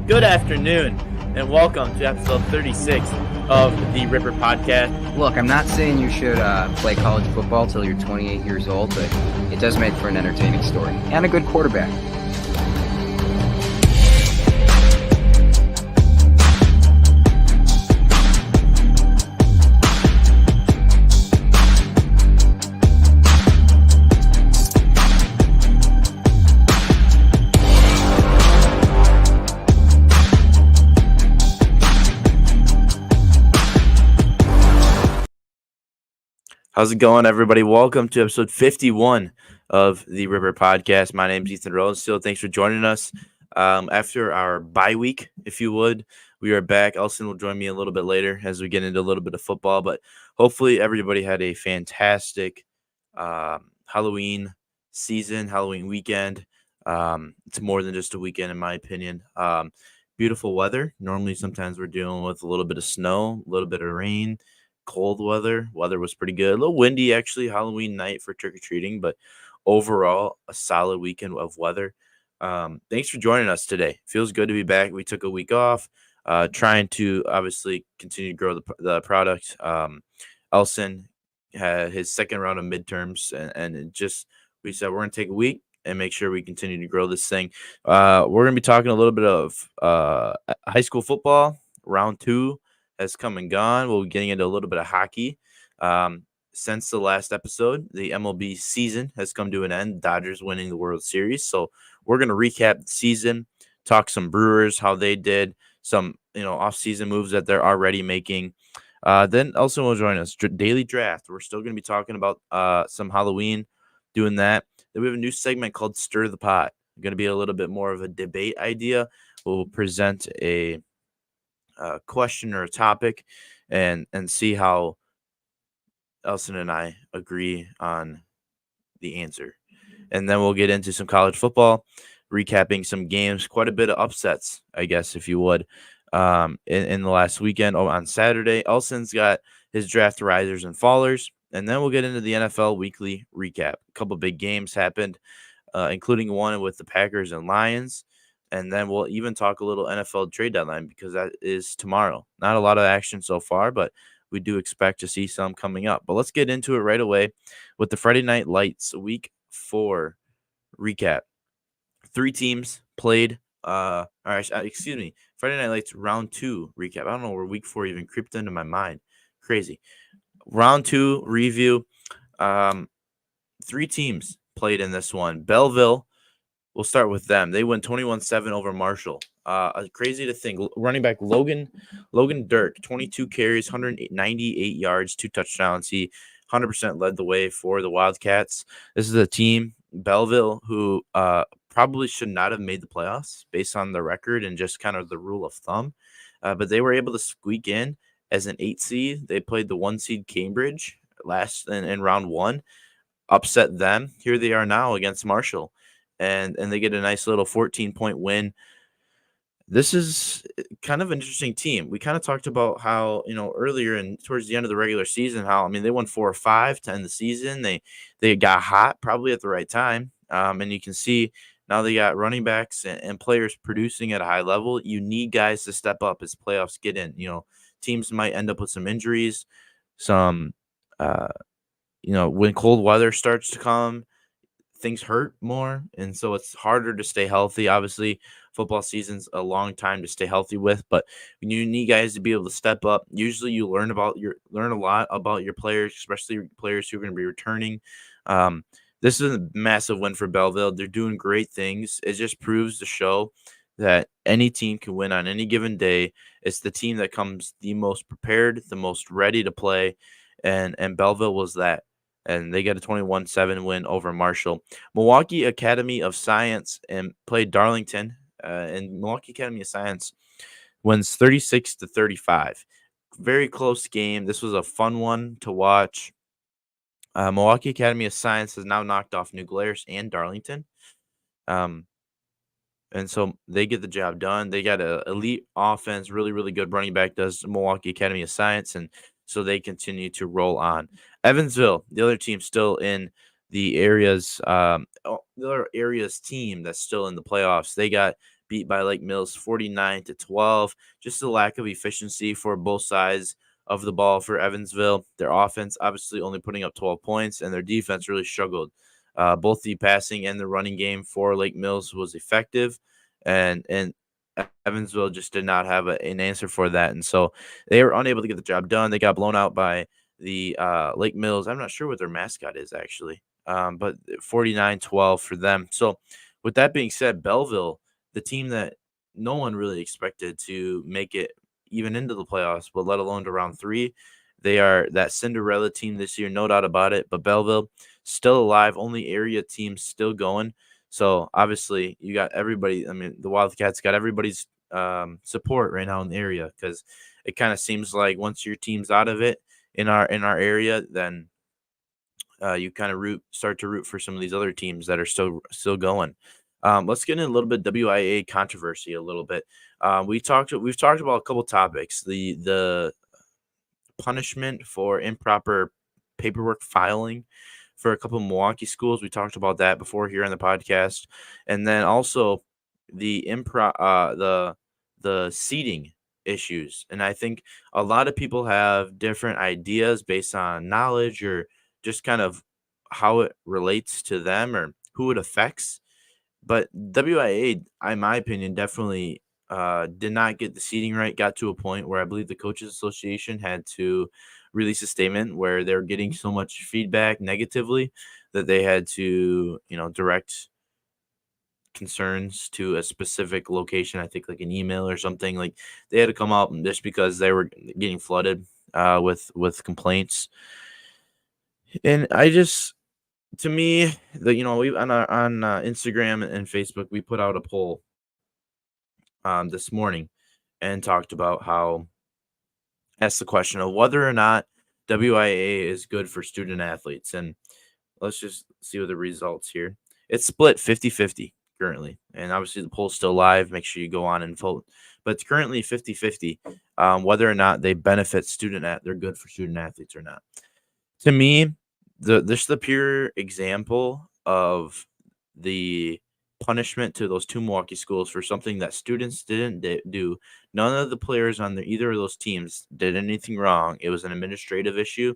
Good afternoon, and welcome to episode 36 of the Ripper Podcast. Look, I'm not saying you should play college football till you're 28 years old, but it does make for an entertaining story and a good quarterback. How's it going, everybody? Welcome to episode 51 of the Ripper Podcast. My name is Ethan Rosenstiel. Thanks for joining us. After our bye week, if you would, we are back. Elson will join me a little bit later as we get into a little bit of football, but hopefully everybody had a fantastic Halloween season, Halloween weekend. It's more than just a weekend, in my opinion. Beautiful weather. Normally, sometimes we're dealing with a little bit of snow, a little bit of rain. Cold weather was pretty good. A little windy, actually, Halloween night for trick-or-treating, but overall a solid weekend of weather. Thanks for joining us today. Feels good to be back. We took a week off, trying to obviously continue to grow the product. Elson had his second round of midterms, and we said we're going to take a week and make sure we continue to grow this thing. We're going to be talking a little bit of high school football, round 2 has come and gone. We'll be getting into a little bit of hockey. Since the last episode, the MLB season has come to an end. Dodgers winning the World Series. So we're going to recap the season, talk some Brewers, how they did, some off-season moves that they're already making. Then Elson will join us. Daily Draft. We're still going to be talking about some Halloween, doing that. Then we have a new segment called Stir the Pot. Going to be a little bit more of a debate idea. We'll present a question or a topic and see how Elson and I agree on the answer. And then we'll get into some college football, recapping some games, quite a bit of upsets, I guess, if you would, in the last weekend. On Saturday, Elson's got his draft risers and fallers. And then we'll get into the NFL weekly recap. A couple big games happened, including one with the Packers and Lions. And then we'll even talk a little NFL trade deadline because that is tomorrow. Not a lot of action so far, but we do expect to see some coming up. But let's get into it right away with the Friday Night Lights Week 4 recap. 3 teams played. Friday Night Lights Round 2 recap. I don't know where Week 4 even creeped into my mind. Crazy. Round 2 review. 3 teams played in this one. Belleville. We'll start with them. They went 21-7 over Marshall. Crazy to think. Running back Logan Dirk, 22 carries, 198 yards, 2 touchdowns. He 100% led the way for the Wildcats. This is a team, Belleville, who probably should not have made the playoffs based on the record and just kind of the rule of thumb. But they were able to squeak in as an 8 seed. They played the 1 seed Cambridge last in round 1, upset them. Here they are now against Marshall. And they get a nice little 14-point win. This is kind of an interesting team. We kind of talked about how, earlier and towards the end of the regular season, they won 4 or 5 to end the season. They got hot probably at the right time. And you can see now they got running backs and players producing at a high level. You need guys to step up as playoffs get in. Teams might end up with some injuries, when cold weather starts to come, things hurt more, and so it's harder to stay healthy. Obviously, football season's a long time to stay healthy with, but you need guys to be able to step up. Usually, you learn a lot about your players, especially players who are going to be returning. This is a massive win for Belleville. They're doing great things. It just proves to show that any team can win on any given day. It's the team that comes the most prepared, the most ready to play, and Belleville was that. And they get a 21-7 win over Marshall. Milwaukee Academy of Science and played Darlington. And Milwaukee Academy of Science wins 36-35. Very close game. This was a fun one to watch. Milwaukee Academy of Science has now knocked off New Glarus and Darlington. And so they get the job done. They got an elite offense, really, really good running back does Milwaukee Academy of Science. And so they continue to roll on. Evansville, the other team still in the area's team that's still in the playoffs. They got beat by Lake Mills 49-12. Just a lack of efficiency for both sides of the ball for Evansville. Their offense obviously only putting up 12 points, and their defense really struggled. Both the passing and the running game for Lake Mills was effective, and Evansville just did not have an answer for that, and so they were unable to get the job done. They got blown out by the Lake Mills. I'm not sure what their mascot is actually, but 49-12 for them. So with that being said, Belleville, the team that no one really expected to make it even into the playoffs, but let alone to round 3, they are that Cinderella team this year, no doubt about it. But Belleville still alive, only area teams still going. So obviously, you got everybody. I mean, the Wildcats got everybody's support right now in the area, because it kind of seems like once your team's out of it in our area, then you kind of start to root for some of these other teams that are still going. Let's get in a little bit WIA controversy a little bit. We've talked about a couple topics. The punishment for improper paperwork filing for a couple of Milwaukee schools. We talked about that before here on the podcast, and then also the the seating issues. And I think a lot of people have different ideas based on knowledge or just kind of how it relates to them or who it affects. But WIA, in my opinion, definitely did not get the seating right. Got to a point where I believe the Coaches Association had to release a statement where they're getting so much feedback negatively that they had to, direct concerns to a specific location. I think like an email or something. Like they had to come out just because they were getting flooded with complaints. And I just, to me, we on Instagram and Facebook, we put out a poll this morning and talked about how asked the question of whether or not WIA is good for student athletes. And let's just see what the results here. It's split 50-50 currently. And obviously the poll's still live. Make sure you go on and vote. But it's currently 50-50 whether or not they benefit they're good for student athletes or not. To me, this is the pure example of the punishment to those two Milwaukee schools for something that students didn't do. None of the players on either of those teams did anything wrong. It was an administrative issue.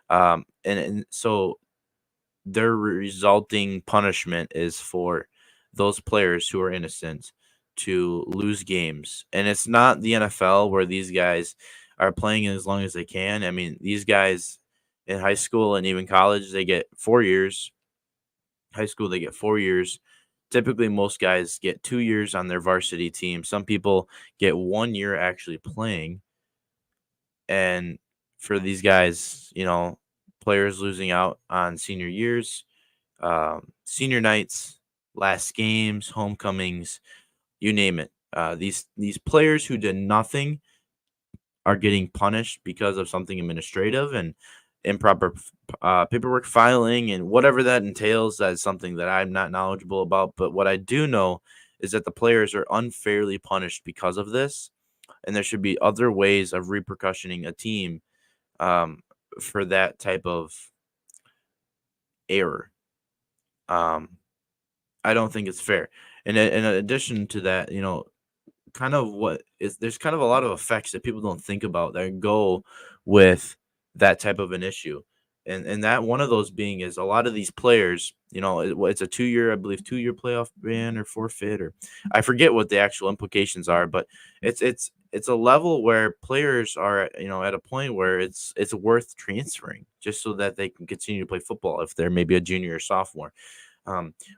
And so their resulting punishment is for those players who are innocent to lose games. And it's not the NFL where these guys are playing as long as they can. I mean, these guys in high school and even college, they get 4 years. High school, they get 4 years. Typically, most guys get 2 years on their varsity team. Some people get 1 year actually playing. And for these guys, players losing out on senior years, senior nights, last games, homecomings, you name it. These players who did nothing are getting punished because of something administrative and improper paperwork filing and whatever that entails. That is something that I'm not knowledgeable about. But what I do know is that the players are unfairly punished because of this, and there should be other ways of repercussioning a team for that type of error. I don't think it's fair. And in addition to that, there's kind of a lot of effects that people don't think about that go with that type of an issue. And that one of those being is a lot of these players, it's a 2-year, I believe, 2-year playoff ban or forfeit, or I forget what the actual implications are, but it's a level where players are, at a point where it's worth transferring just so that they can continue to play football if they're maybe a junior or sophomore.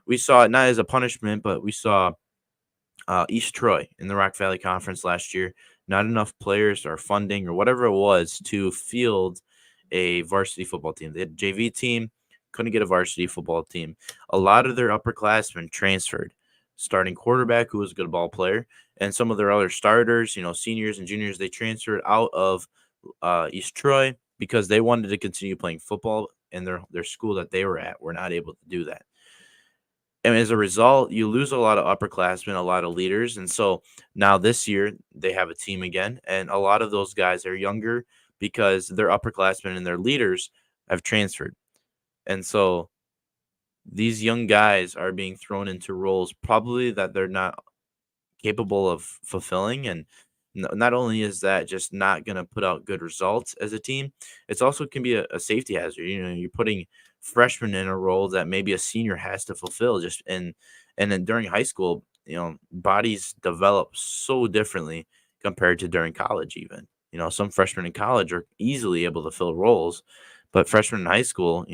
We saw it not as a punishment, but we saw East Troy in the Rock Valley Conference last year. Not enough players or funding or whatever it was to field a varsity football team. They had a JV team, couldn't get a varsity football team. A lot of their upperclassmen transferred. Starting quarterback, who was a good ball player, and some of their other starters, seniors and juniors, they transferred out of East Troy because they wanted to continue playing football, and their school that they were at were not able to do that. And as a result, you lose a lot of upperclassmen, a lot of leaders. And so now this year they have a team again. And a lot of those guys are younger because their upperclassmen and their leaders have transferred. And so these young guys are being thrown into roles probably that they're not capable of fulfilling. And not only is that just not going to put out good results as a team, it's also can be a safety hazard. You're putting freshmen in a role that maybe a senior has to fulfill. And then during high school, bodies develop so differently compared to during college. Even some freshmen in college are easily able to fill roles, but freshmen in high school,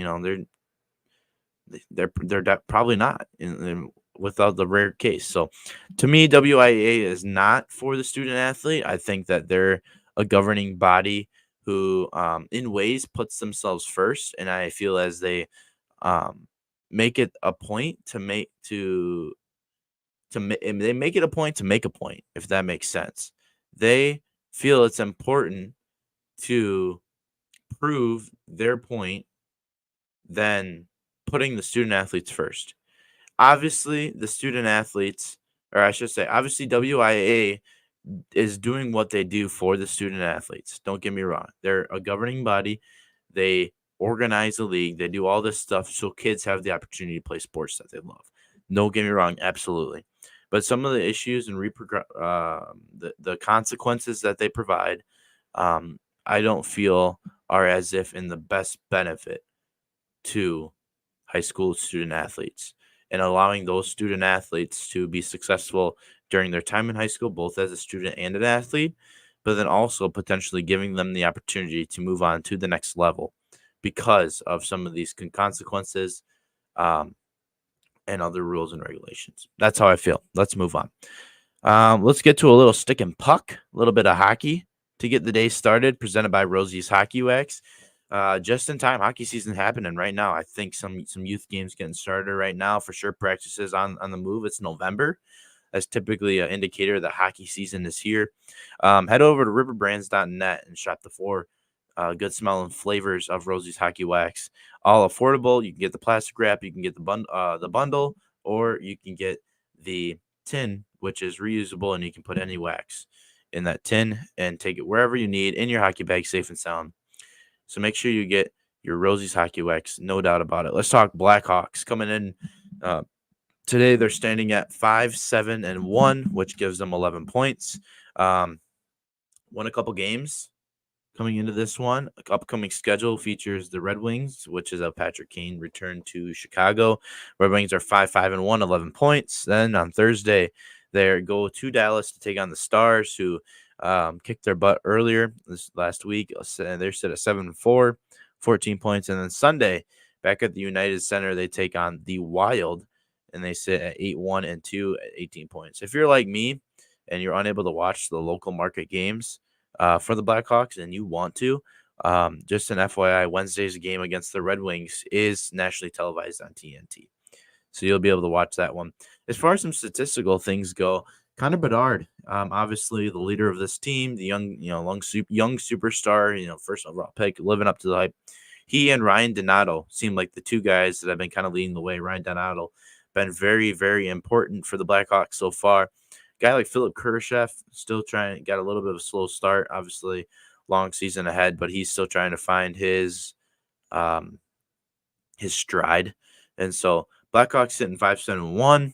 probably not without the rare case. So to me, WIA is not for the student athlete. I think that they're a governing body who in ways puts themselves first, and I feel as they make it a point they make it a point to make a point, if that makes sense. They feel it's important to prove their point than putting the student athletes first. Obviously, the student athletes, or I should say, obviously, WIA is doing what they do for the student athletes. Don't get me wrong. They're a governing body. They organize a league. They do all this stuff so kids have the opportunity to play sports that they love. Don't get me wrong. Absolutely. But some of the issues and the consequences that they provide, I don't feel are as if in the best benefit to high school student athletes, and allowing those student athletes to be successful during their time in high school, both as a student and an athlete, but then also potentially giving them the opportunity to move on to the next level because of some of these consequences um, and other rules and regulations. That's how I feel. Let's move on. Let's get to a little stick and puck, a little bit of hockey to get the day started, presented by Rosie's Hockey Wax. Just in time, hockey season happening right now. I think some youth games getting started right now for sure. Practices on the move. It's November. That's typically an indicator that hockey season is here. Head over to riverbrands.net and shop the 4 good smelling flavors of Rosie's Hockey Wax. All affordable. You can get the plastic wrap, you can get the bundle, or you can get the tin, which is reusable, and you can put any wax in that tin and take it wherever you need in your hockey bag, safe and sound. So make sure you get your Rosie's Hockey Wax, no doubt about it. Let's talk Blackhawks coming in today. They're standing at 5-7-1, which gives them 11 points. Won a couple games coming into this one. Upcoming schedule features the Red Wings, which is a Patrick Kane return to Chicago. Red Wings are 5-5-1, 11 points. Then on Thursday, they go to Dallas to take on the Stars, who kicked their butt earlier this last week. They're set at 7-4, 14 points. And then Sunday, back at the United Center, they take on the Wild, and they sit at 8-1-2 at 18 points. If you're like me and you're unable to watch the local market games for the Blackhawks and you want to, just an FYI, Wednesday's game against the Red Wings is nationally televised on TNT. So you'll be able to watch that one. As far as some statistical things go, Connor Bedard, obviously the leader of this team, the young superstar, first overall pick, living up to the hype. He and Ryan Donato seem like the two guys that have been kind of leading the way. Ryan Donato been very, very important for the Blackhawks so far. Guy like Philip Kurashev still got a little bit of a slow start. Obviously, long season ahead, but he's still trying to find his stride. And so Blackhawks sitting 5-7-1.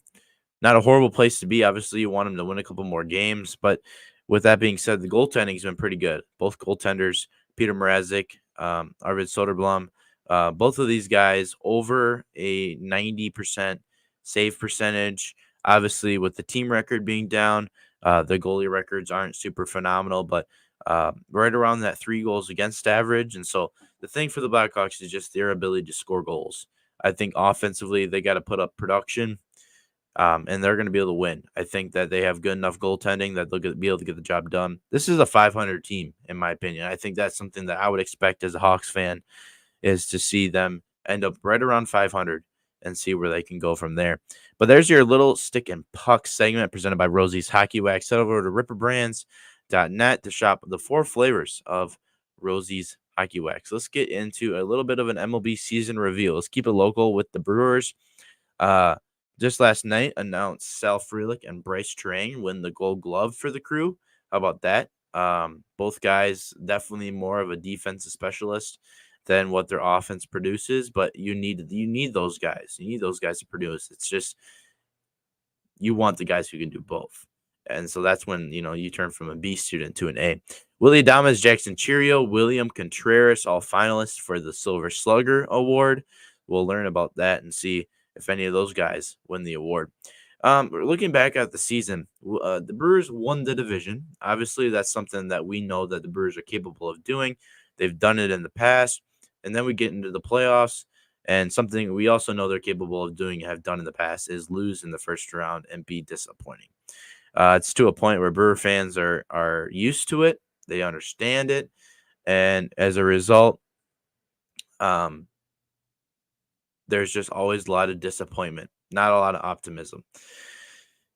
Not a horrible place to be. Obviously, you want them to win a couple more games. But with that being said, the goaltending has been pretty good. Both goaltenders, Peter Mrazek, Arvid Soderblom, both of these guys over a 90% save percentage. Obviously, with the team record being down, the goalie records aren't super phenomenal, but right around that 3 goals against average. And so the thing for the Blackhawks is just their ability to score goals. I think offensively, they got to put up production. And they're going to be able to win. I think that they have good enough goaltending that they'll be able to get the job done. This is a 500 team, in my opinion. I think that's something that I would expect as a Hawks fan, is to see them end up right around 500 and see where they can go from there. But there's your little stick and puck segment presented by Rosie's Hockey Wax. Head over to riverbrands.net to shop the 4 flavors of Rosie's Hockey Wax. Let's get into a little bit of an MLB season review. Let's keep it local with the Brewers. Just last night announced Sal Frelick and Bryce Terang win the Gold Glove for the Crew. How about that? Both guys definitely more of a defensive specialist than what their offense produces, but you need those guys. You need those guys to produce. It's just you want the guys who can do both. And so that's when, you turn from a B student to an A. Willie Adames, Jackson Cheerio, William Contreras, all finalists for the Silver Slugger Award. We'll learn about that and see if any of those guys win the award. Looking back at the season, the Brewers won the division. Obviously, that's something that we know that the Brewers are capable of doing. They've done it in the past. And then we get into the playoffs. And something we also know they're capable of doing, have done in the past, is lose in the first round and be disappointing. It's to a point where Brewer fans are used to it. They understand it. And as a result, there's just always a lot of disappointment, not a lot of optimism.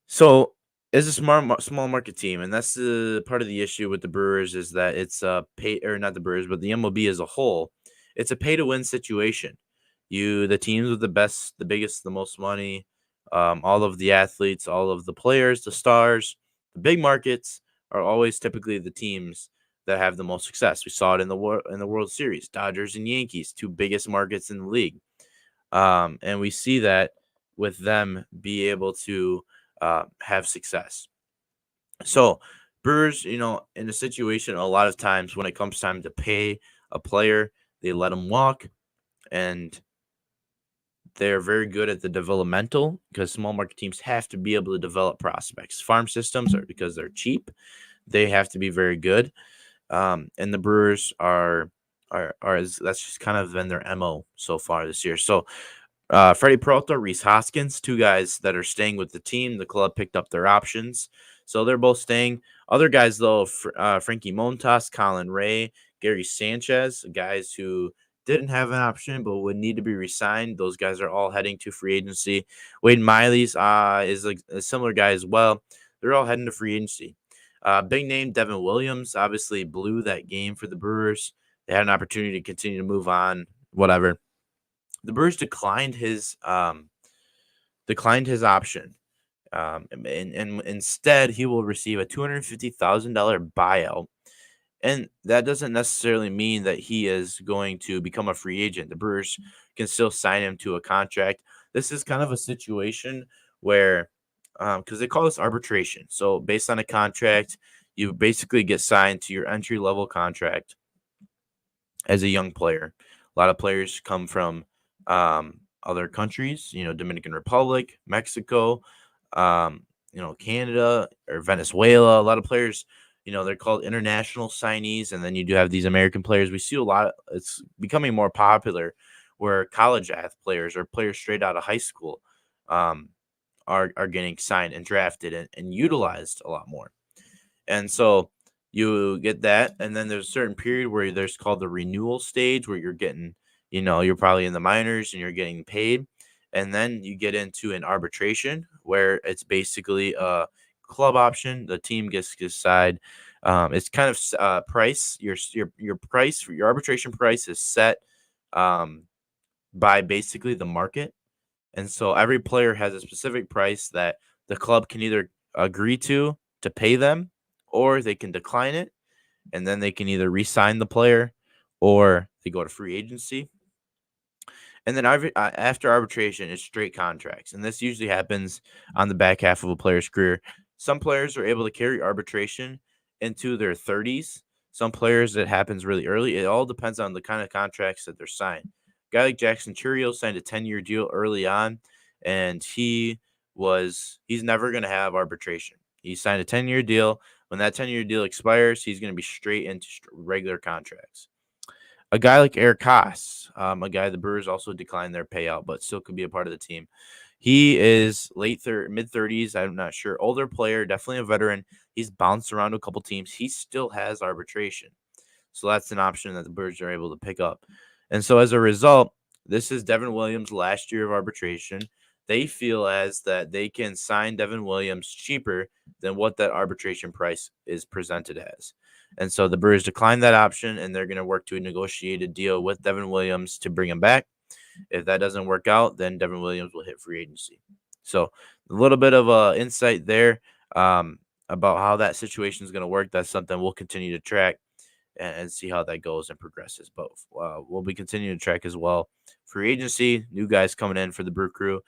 So it's a small market team, and that's the part of the issue with the Brewers, is that it's not the Brewers, but the MLB as a whole. It's a pay to win situation. The teams with the best, the biggest, the most money, all of the athletes, all of the players, the stars, the big markets are always typically the teams that have the most success. We saw it in the World Series, Dodgers and Yankees, two biggest markets in the league. And we see that with them be able to have success. So Brewers, in a situation, a lot of times when it comes time to pay a player, they let them walk, and they're very good at the developmental, because small market teams have to be able to develop prospects. Farm systems are, because they're cheap, they have to be very good. And the Brewers are that's just kind of been their MO so far this year. So Freddie Peralta, Rhys Hoskins, two guys that are staying with the team. The club picked up their options, so they're both staying. Other guys, though, Frankie Montas, Colin Ray, Gary Sanchez, guys who didn't have an option but would need to be re-signed. Those guys are all heading to free agency. Wade Miley's is a similar guy as well. They're all heading to free agency. Big name Devin Williams obviously blew that game for the Brewers. They had an opportunity to continue to move on, whatever. The Brewers declined his option, and instead he will receive a $250,000 buyout. And that doesn't necessarily mean that he is going to become a free agent. The Brewers can still sign him to a contract. This is kind of a situation where, because they call this arbitration. So based on a contract, you basically get signed to your entry-level contract as a young player. A lot of players come from other countries, Dominican Republic, Mexico, Canada, or Venezuela. A lot of players, they're called international signees. And then you do have these American players. We see a lot. It's becoming more popular where college players or players straight out of high school are getting signed and drafted and utilized a lot more. And so you get that. And then there's a certain period where there's called the renewal stage, where you're getting, you're probably in the minors and you're getting paid. And then you get into an arbitration where it's basically a club option. The team gets to decide. It's kind of price. Your price for your arbitration price is set by basically the market. And so every player has a specific price that the club can either agree to pay them, or they can decline it. And then they can either re-sign the player or they go to free agency. And then after arbitration, it's straight contracts. And this usually happens on the back half of a player's career. Some players are able to carry arbitration into their 30s. Some players, it happens really early. It all depends on the kind of contracts that they're signed. A guy like Jackson Cheerio signed a 10-year deal early on, and he's never going to have arbitration. He signed a 10-year deal. When that 10-year deal expires, he's going to be straight into regular contracts. A guy like Eric Haas, a guy the Brewers also declined their payout, but still could be a part of the team. He is mid-30s. I'm not sure. Older player, definitely a veteran. He's bounced around to a couple teams. He still has arbitration. So that's an option that the Brewers are able to pick up. And so as a result, this is Devin Williams' last year of arbitration. They feel as that they can sign Devin Williams cheaper than what that arbitration price is presented as. And so the Brewers declined that option, and they're going to work to negotiate a deal with Devin Williams to bring him back. If that doesn't work out, then Devin Williams will hit free agency. So a little bit of insight there about how that situation is going to work. That's something we'll continue to track and see how that goes and progresses. But we'll be continuing to track as well free agency, new guys coming in for the Brew Crew,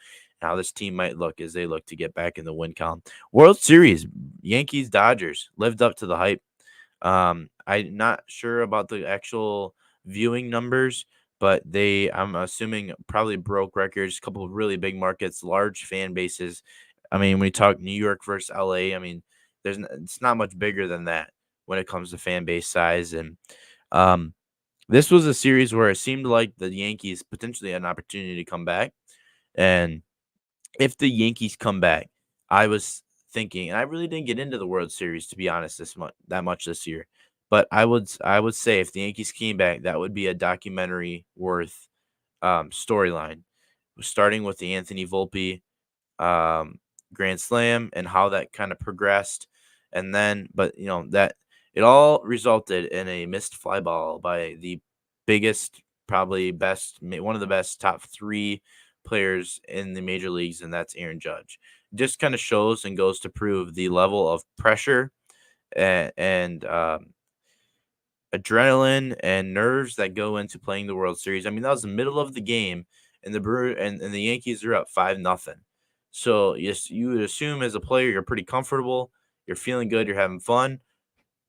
how this team might look as they look to get back in the win column. World Series, Yankees, Dodgers lived up to the hype. I'm not sure about the actual viewing numbers, but I'm assuming, probably broke records. A couple of really big markets, large fan bases. I mean, when we talk New York versus LA, I mean, it's not much bigger than that when it comes to fan base size. And um, this was a series where it seemed like the Yankees potentially had an opportunity to come back. And if the Yankees come back, I was thinking, and I really didn't get into the World Series, to be honest, that much this year. But I would say if the Yankees came back, that would be a documentary worth storyline, starting with the Anthony Volpe um, Grand Slam and how that kind of progressed, and then, but that it all resulted in a missed fly ball by the biggest, probably one of the best top three players in the major leagues, and that's Aaron Judge. Just kind of shows and goes to prove the level of pressure and adrenaline and nerves that go into playing the World Series. I mean, that was the middle of the game, and the Yankees are up 5-0. So yes, you would assume as a player you're pretty comfortable, you're feeling good, you're having fun.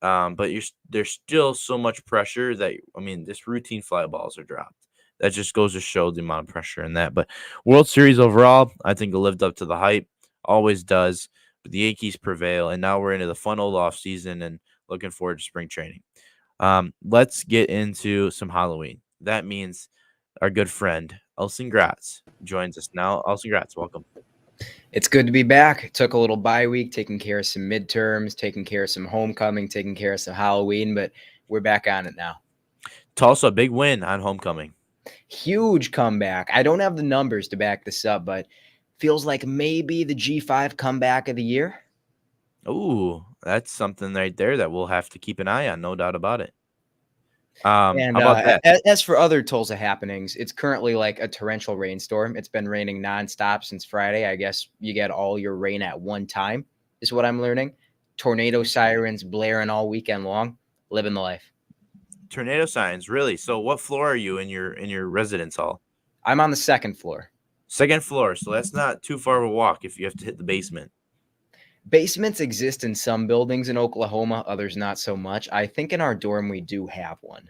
But there's still so much pressure that, I mean, this routine fly balls are dropped. That just goes to show the amount of pressure in that. But World Series overall, I think it lived up to the hype. Always does. But the Yankees prevail, and now we're into the fun old off season and looking forward to spring training. Let's get into some Halloween. That means our good friend Elson Gratz joins us now. Elson Gratz, welcome. It's good to be back. Took a little bye week, taking care of some midterms, taking care of some homecoming, taking care of some Halloween, but we're back on it now. Tulsa, big win on homecoming. Huge comeback. I don't have the numbers to back this up, but feels like maybe the G5 comeback of the year. Ooh, that's something right there that we'll have to keep an eye on, no doubt about it. And how about that? as for other Tulsa happenings, it's currently like a torrential rainstorm. It's been raining nonstop since Friday. I guess you get all your rain at one time, is what I'm learning. Tornado sirens blaring all weekend long. Living the life. Tornado signs, really? So what floor are you in your residence hall? I'm on the second floor. Second floor, so that's not too far of a walk if you have to hit the basement. Basements exist in some buildings in Oklahoma, others not so much. I think in our dorm we do have one.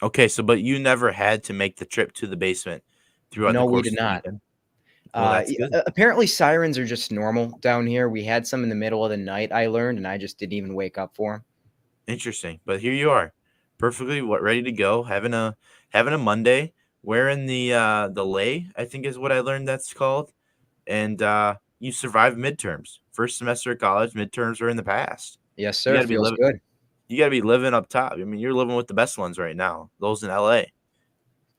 Okay, so but you never had to make the trip to the basement throughout No, the we course did of the not. weekend? Well, that's good. Apparently sirens are just normal down here. We had some in the middle of the night, I learned, and I just didn't even wake up for them. Interesting. But here you are, perfectly ready to go, having a Monday, wearing the lei, I think is what I learned that's called. And you survived midterms. First semester of college, midterms are in the past. Yes, You sir. gotta be Feels living good. you gotta be living up top. I mean, you're living with the best ones right now, those in LA.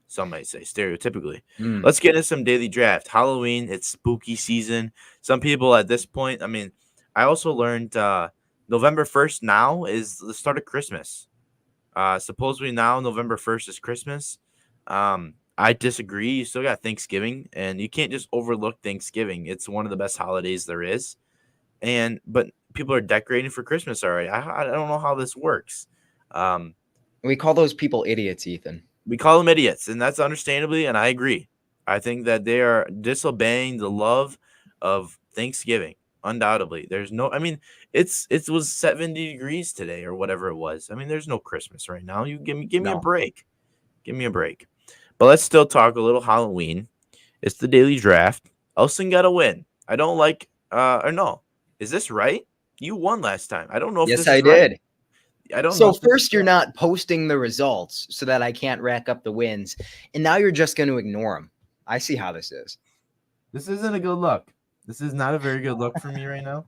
Some might say stereotypically. Mm. Let's get into some daily draft. Halloween, it's spooky season. Some people at this point, I mean, I also learned November 1st now is the start of Christmas. Supposedly now November 1st is Christmas. I disagree. You still got Thanksgiving, and you can't just overlook Thanksgiving. It's one of the best holidays there is. But people are decorating for Christmas already. I don't know how this works. We call those people idiots, Ethan. We call them idiots, and that's understandably, and I agree. I think that they are disobeying the love of Thanksgiving. Undoubtedly, there's no. I mean, it was 70 degrees today or whatever it was. I mean, there's no Christmas right now. You give me a No. break, give me a break. But let's still talk a little Halloween. It's the daily draft. Elson got a win. I don't like. Or no, is this right? You won last time. I don't know if Yes, this I is right. did. I don't know. So if this is first, you're right. not posting the results so that I can't rack up the wins, and now you're just going to ignore them. I see how this is. This isn't a good look. This is not a very good look for me right now.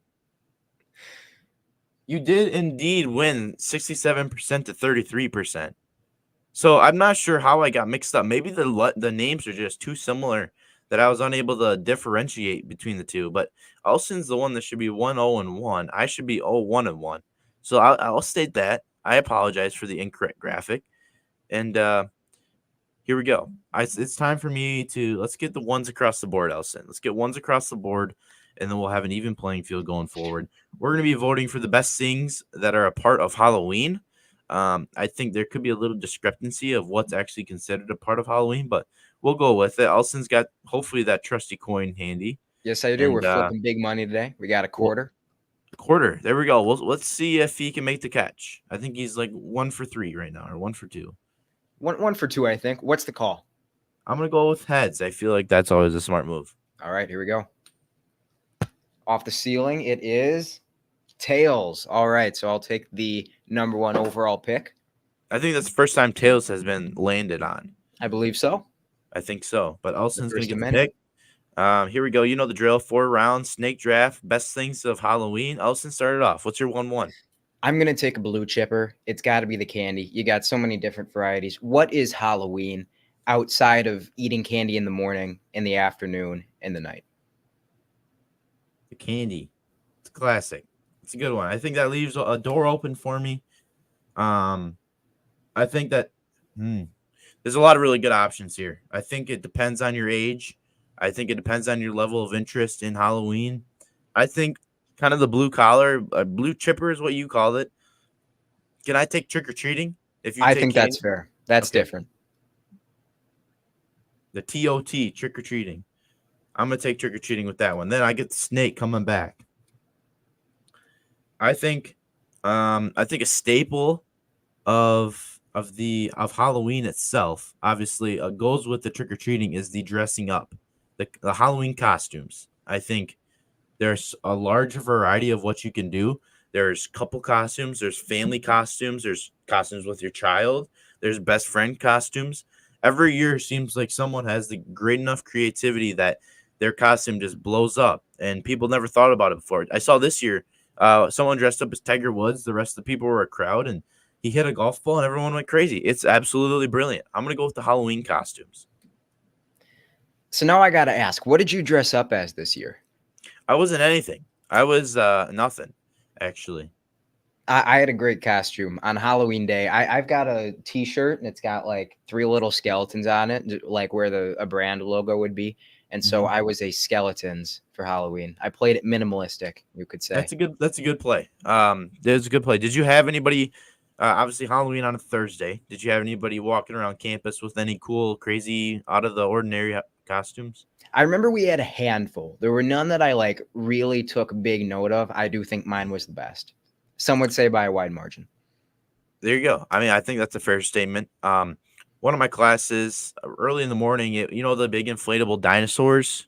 You did indeed win 67% to 33%. So I'm not sure how I got mixed up. Maybe the names are just too similar that I was unable to differentiate between the two. But Elson's the one that should be 1-0-1. I should be 0-1-1. So I'll state that. I apologize for the incorrect graphic. And here we go. It's time for me to let's get the ones across the board, Elson. Let's get ones across the board, and then we'll have an even playing field going forward. We're going to be voting for the best things that are a part of Halloween. I think there could be a little discrepancy of what's actually considered a part of Halloween, but we'll go with it. Elson's got hopefully that trusty coin handy. Yes, I do. We're And flipping big money today. We got a well, quarter. quarter. There we go. Let's see if he can make the catch. I think he's like 1 for 3 right now, or 1 for 2. One for two, I think. What's the call? I'm gonna go with heads. I feel like that's always a smart move. All right, here we go. Off the ceiling, it is tails. All right, so I'll take the number 1 overall pick. I think that's the first time tails has been landed on. I believe so. I think so. But Elson's gonna first get of the many. pick. Here we go. You know the drill. 4 rounds, snake draft, best things of Halloween. Elson started off. What's your 1-1? I'm going to take a blue chipper. It's got to be the candy. You got so many different varieties. What is Halloween outside of eating candy in the morning, in the afternoon, and the night? The candy. It's a classic. It's a good one. I think that leaves a door open for me. I think that there's a lot of really good options here. I think it depends on your age. I think it depends on your level of interest in Halloween. I think kind of the blue collar, blue chipper is what you called it. Can I take trick or treating? If you I take think candy? that's fair. That's Okay. different. The TOT, trick or treating. I'm gonna take trick or treating with that one. Then I get the snake coming back. I think a staple of Halloween itself, obviously, goes with the trick or treating is the dressing up, the Halloween costumes. I think there's a large variety of what you can do. There's couple costumes, there's family costumes, there's costumes with your child, there's best friend costumes. Every year seems like someone has the great enough creativity that their costume just blows up, and people never thought about it before. I saw this year, someone dressed up as Tiger Woods. The rest of the people were a crowd, and he hit a golf ball, and everyone went crazy. It's absolutely brilliant. I'm gonna go with the Halloween costumes. So now I got to ask, what did you dress up as this year? I wasn't anything. I was nothing, actually. I had a great costume on Halloween day. I've got a T-shirt and it's got like 3 little skeletons on it, like where a brand logo would be. And so I was a skeletons for Halloween. I played it minimalistic, you could say. That's a good play. There's a good play. Did you have anybody? Obviously, Halloween on a Thursday. Did you have anybody walking around campus with any cool, crazy, out of the ordinary costumes? I remember we had a handful. There were none that I like really took big note of. I do think mine was the best. Some would say by a wide margin. There you go. I mean, I think that's a fair statement. One of my classes early in the morning, the big inflatable dinosaurs.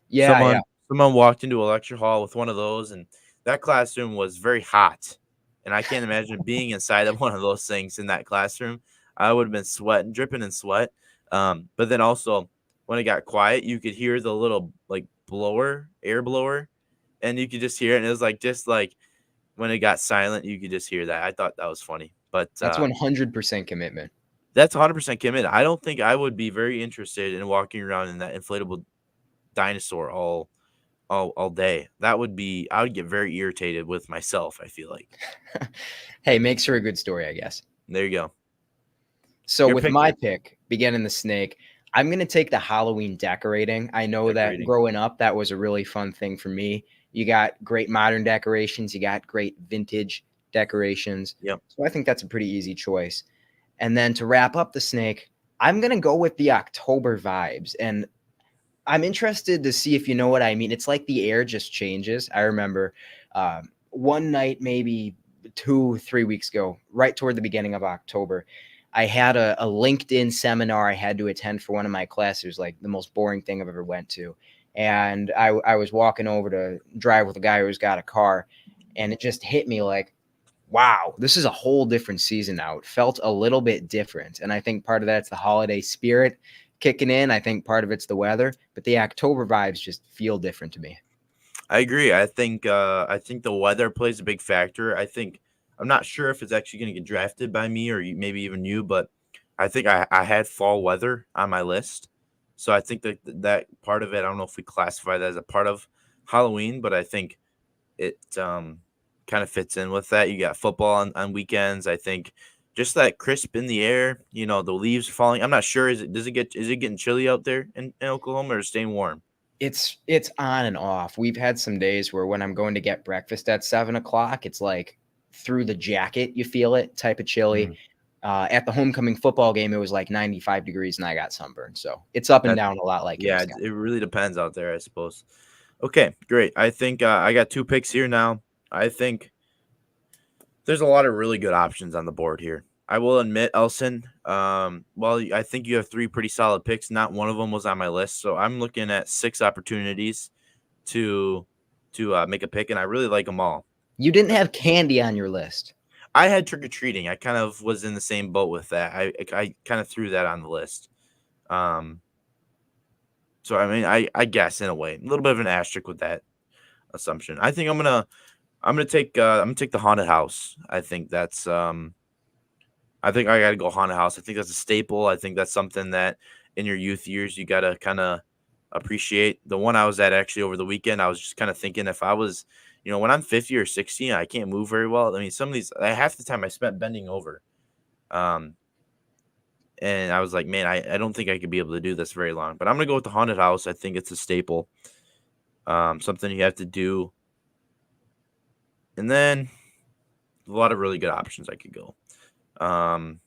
Yeah. Someone walked into a lecture hall with one of those, and that classroom was very hot. And I can't imagine being inside of one of those things in that classroom. I would have been sweating, dripping in sweat. But then also, when it got quiet, you could hear the little like air blower, and you could just hear it. And it was just like when it got silent, you could just hear that. I thought that was funny. But that's 100% commitment. That's 100% committed. I don't think I would be very interested in walking around in that inflatable dinosaur all day. I would get very irritated with myself, I feel like. Hey, makes for a good story, I guess. There you go. So with my pick, beginning the snake, I'm going to take the Halloween decorating. I know that growing up, that was a really fun thing for me. You got great modern decorations. You got great vintage decorations. Yep. So I think that's a pretty easy choice. And then to wrap up the snake, I'm going to go with the October vibes. And I'm interested to see if you know what I mean. It's like the air just changes. I remember one night, maybe 2-3 weeks ago, right toward the beginning of October, I had a LinkedIn seminar I had to attend for one of my classes. It was like the most boring thing I've ever went to. And I was walking over to drive with a guy who's got a car, and it just hit me like, wow, this is a whole different season now. It felt a little bit different. And I think part of that's the holiday spirit kicking in. I think part of it's the weather, but the October vibes just feel different to me. I agree. I think the weather plays a big factor. I'm not sure if it's actually going to get drafted by me or maybe even you, but I think I had fall weather on my list. So I think that part of it, I don't know if we classify that as a part of Halloween, but I think it kind of fits in with that. You got football on weekends. I think just that crisp in the air, the leaves falling. I'm not sure. Is it getting chilly out there in Oklahoma, or staying warm? It's on and off. We've had some days where when I'm going to get breakfast at 7:00, it's like through the jacket, you feel it type of chilly. At the homecoming football game, it was like 95 degrees and I got sunburned. So it's up and down a lot. Like it really depends out there, I suppose. Okay, great. I think I got 2 picks here now. I think there's a lot of really good options on the board here. I will admit, Elson, well, I think you have 3 pretty solid picks. Not one of them was on my list, so I'm looking at 6 opportunities to make a pick, and I really like them all. You didn't have candy on your list. I had trick or treating. I kind of was in the same boat with that. I kind of threw that on the list. Um, so I mean, I guess in a way, a little bit of an asterisk with that assumption. I think I'm gonna take the haunted house. I think I gotta go haunted house. I think that's a staple. I think that's something that in your youth years you gotta kind of appreciate. The one I was at actually over the weekend, I was just kind of thinking if I was, when I'm 50 or 60 and I can't move very well. I mean, some of these half the time I spent bending over. Um, and I was like, man, I don't think I could be able to do this very long. But I'm gonna go with the haunted house. I think it's a staple. Something you have to do. And then a lot of really good options I could go. Um,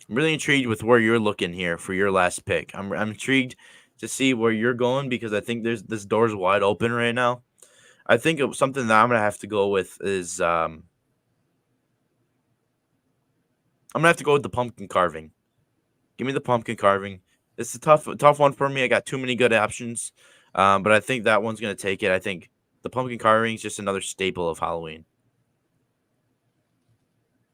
I'm really intrigued with where you're looking here for your last pick. I'm intrigued to see where you're going because I think this door's wide open right now. I think something that I'm gonna have to go with is I'm gonna have to go with the pumpkin carving. Give me the pumpkin carving. It's a tough one for me. I got too many good options, but I think that one's gonna take it. I think the pumpkin carving is just another staple of Halloween.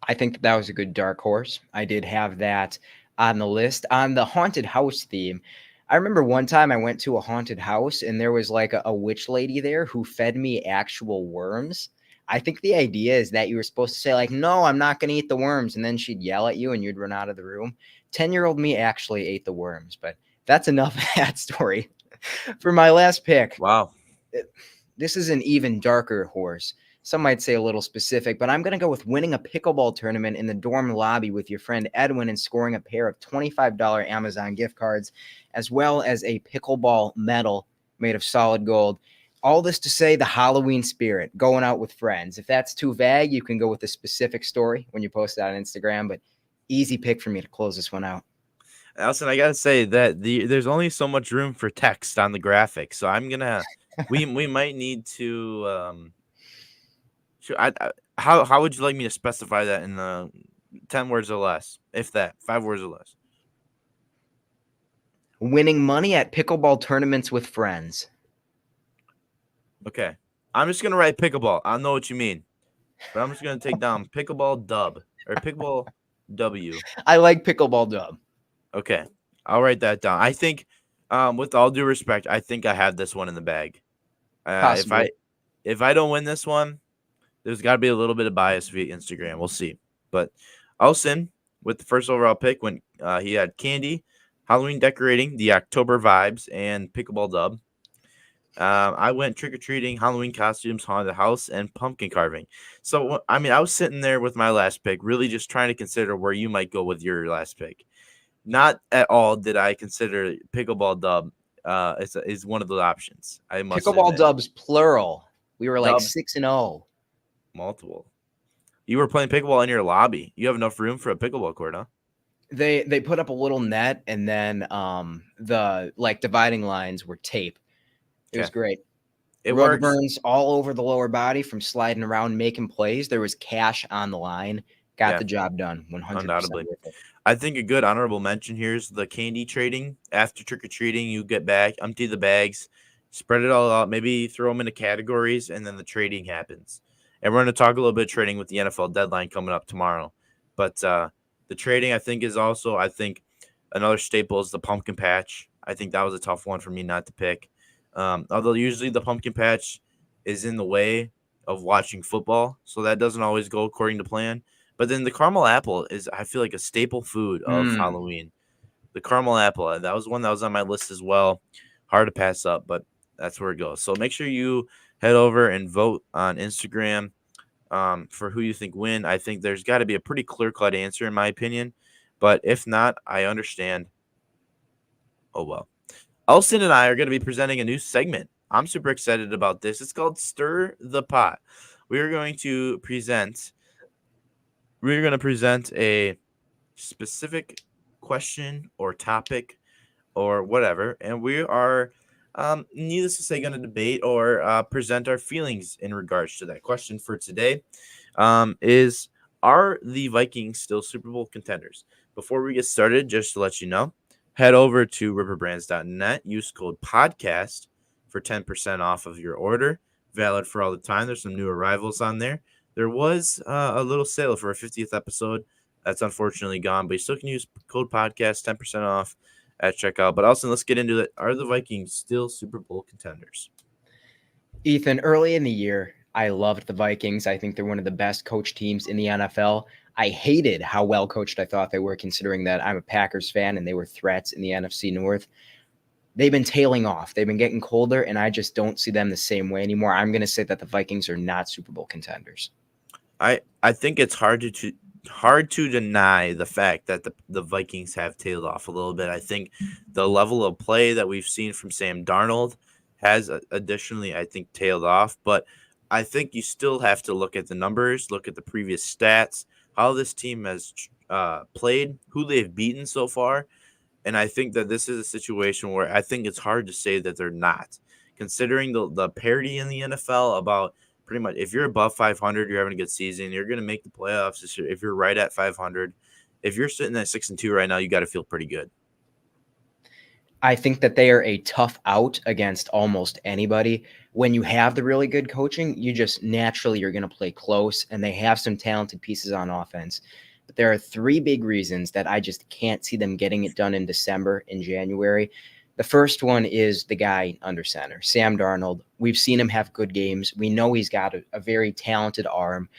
I think that was a good dark horse. I did have that on the list. On the haunted house theme, I remember one time I went to a haunted house and there was like a witch lady there who fed me actual worms. I think the idea is that you were supposed to say, like, no, I'm not going to eat the worms. And then she'd yell at you and you'd run out of the room. 10-year-old me actually ate the worms, but that's enough of that story. For my last pick, Wow. this is an even darker horse. Some might say a little specific, but I'm going to go with winning a pickleball tournament in the dorm lobby with your friend Edwin and scoring a pair of $25 Amazon gift cards, as well as a pickleball medal made of solid gold. All this to say the Halloween spirit, going out with friends. If that's too vague, you can go with a specific story when you post it on Instagram, but easy pick for me to close this one out. Allison, I gotta say that there's only so much room for text on the graphic, so I'm gonna we might need to how would you like me to specify that in the 10 words or less, if that 5 words or less? Winning money at pickleball tournaments with friends. Okay, I'm just gonna write pickleball. I know what you mean, but I'm just gonna take down pickleball dub or pickleball W. I like pickleball dub. Okay, I'll write that down. I think, with all due respect, I think I have this one in the bag. If Possibly. I don't win this one, there's got to be a little bit of bias via Instagram. We'll see. But Elson, with the first overall pick, when he had candy, Halloween decorating, the October vibes, and pickleball dub. I went trick or treating, Halloween costumes, haunted house, and pumpkin carving. So I mean, I was sitting there with my last pick, really just trying to consider where you might go with your last pick. Not at all did I consider pickleball dub is one of the options. I must Pickleball admit. dubs plural. We were like Dub 6-0. multiple. You were playing pickleball in your lobby. You have enough room for a pickleball court, huh? They put up a little net and then the like dividing lines were tape. It was Okay. great. It Rubber works. burns all over the lower body from sliding around making plays. There was cash on the line. Got Yeah, the job done. 100% undoubtedly. worth it. I think a good honorable mention here is the candy trading. After trick or treating, you get back, empty the bags, spread it all out, maybe throw them into categories, and then the trading happens. And we're going to talk a little bit of trading with the NFL deadline coming up tomorrow. But the trading, I think, is also, another staple is the pumpkin patch. I think that was a tough one for me not to pick. Although usually the pumpkin patch is in the way of watching football, so that doesn't always go according to plan. But then the caramel apple is, I feel like, a staple food of Halloween. The caramel apple, that was one that was on my list as well. Hard to pass up, but that's where it goes. So make sure you head over and vote on Instagram for who you think win. I think there's got to be a pretty clear-cut answer, in my opinion. But if not, I understand. Oh, well. Elson and I are going to be presenting a new segment. I'm super excited about this. It's called Stir the Pot. We're going to present a specific question or topic or whatever. And we are, needless to say, going to debate or present our feelings in regards to that question for today. Is Are the Vikings still Super Bowl contenders? Before we get started, just to let you know, head over to riverbrands.net, use code podcast for 10% off of your order, valid for all the time. There's some new arrivals on there. There was a little sale for a 50th episode. That's unfortunately gone, but you still can use code podcast, 10% off at checkout. But also, let's get into it. Are the Vikings still Super Bowl contenders? Ethan, early in the year, I loved the Vikings. I think they're one of the best coached teams in the NFL. I hated how well coached I thought they were, considering that I'm a Packers fan and they were threats in the NFC North. They've been tailing off. They've been getting colder, and I just don't see them the same way anymore. I'm going to say that the Vikings are not Super Bowl contenders. I think it's hard to deny the fact that the Vikings have tailed off a little bit. I think the level of play that we've seen from Sam Darnold has additionally, I think, tailed off. But I think you still have to look at the numbers, look at the previous stats, how this team has played, who they've beaten so far. And I think that this is a situation where I think it's hard to say that they're not, considering the parity in the NFL about pretty much if you're above 500, you're having a good season, you're going to make the playoffs. If you're right at 500, if you're sitting at 6-2 right now, you got to feel pretty good. I think that they are a tough out against almost anybody. When you have the really good coaching, you just naturally you're going to play close, and they have some talented pieces on offense. But there are three big reasons that I just can't see them getting it done in December and January. The first one is the guy under center, Sam Darnold. We've seen him have good games. We know he's got a very talented arm.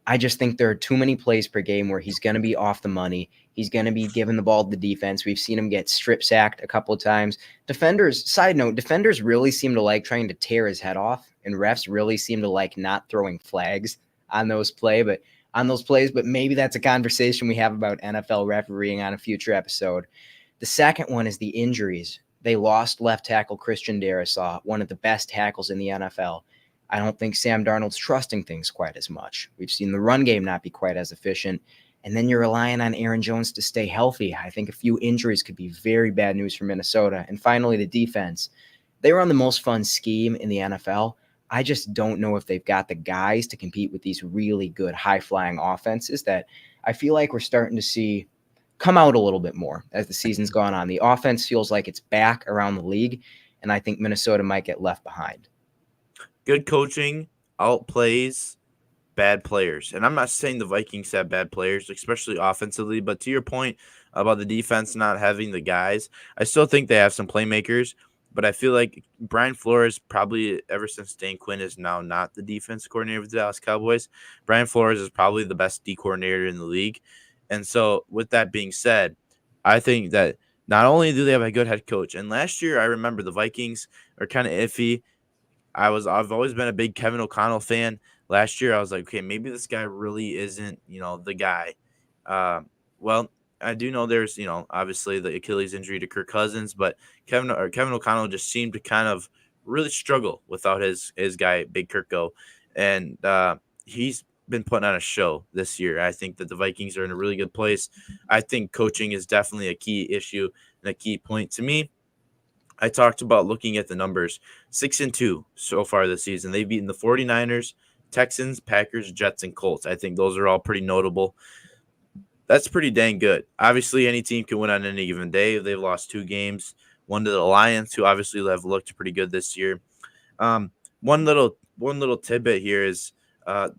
I just think there are too many plays per game where he's going to be off the money. He's going to be giving the ball to the defense. We've seen him get strip sacked a couple of times. Side note, defenders really seem to like trying to tear his head off, and refs really seem to like not throwing flags on those plays. But maybe that's a conversation we have about NFL refereeing on a future episode. The second one is the injuries. They lost left tackle Christian Darrisaw, one of the best tackles in the NFL. I don't think Sam Darnold's trusting things quite as much. We've seen the run game not be quite as efficient. And then you're relying on Aaron Jones to stay healthy. I think a few injuries could be very bad news for Minnesota. And finally, the defense. They run the most fun scheme in the NFL. I just don't know if they've got the guys to compete with these really good high-flying offenses that I feel like we're starting to see come out a little bit more as the season's gone on. The offense feels like it's back around the league, and I think Minnesota might get left behind. Good coaching outplays bad players. And I'm not saying the Vikings have bad players, especially offensively, but to your point about the defense not having the guys, I still think they have some playmakers, but I feel like Brian Flores probably ever since Dan Quinn is now not the defense coordinator with the Dallas Cowboys, Brian Flores is probably the best D coordinator in the league. And so with that being said, I think that not only do they have a good head coach, and last year I remember the Vikings are kind of iffy. I've always been a big Kevin O'Connell fan. Last year, I was like, okay, maybe this guy really isn't, the guy. Well, I do know there's, obviously the Achilles injury to Kirk Cousins, but Kevin O'Connell just seemed to kind of really struggle without his guy, Big Kirko. And he's been putting on a show this year. I think that the Vikings are in a really good place. I think coaching is definitely a key issue and a key point to me. I talked about looking at the numbers, 6-2 so far this season. They've beaten the 49ers, Texans, Packers, Jets, and Colts. I think those are all pretty notable. That's pretty dang good. Obviously, any team can win on any given day. They've lost 2 games, one to the Lions, who obviously have looked pretty good this year. One little tidbit here is the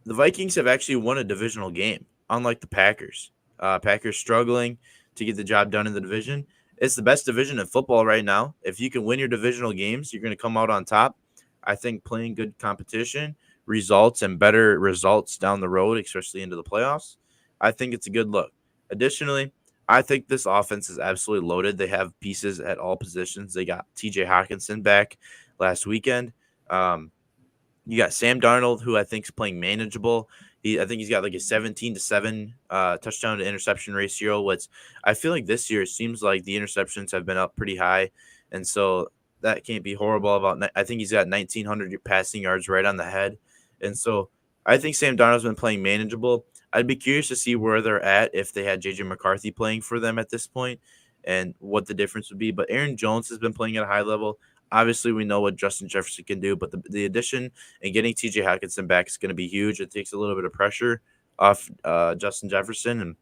Vikings have actually won a divisional game, unlike the Packers. Packers struggling to get the job done in the division. It's the best division in football right now. If you can win your divisional games, you're going to come out on top. I think playing good competition results and better results down the road, especially into the playoffs. I think it's a good look. Additionally, I think this offense is absolutely loaded. They have pieces at all positions. They got TJ Hawkinson back last weekend. You got Sam Darnold, who I think is playing manageable. I think he's got like a 17-7 touchdown to interception ratio. I feel like this year it seems like the interceptions have been up pretty high, and so that can't be horrible. I think he's got 1,900 passing yards right on the head, and so I think Sam Darnold's been playing manageable. I'd be curious to see where they're at if they had JJ McCarthy playing for them at this point, and what the difference would be. But Aaron Jones has been playing at a high level. Obviously, we know what Justin Jefferson can do, but the addition and getting TJ Hockenson back is going to be huge. It takes a little bit of pressure off Justin Jefferson, and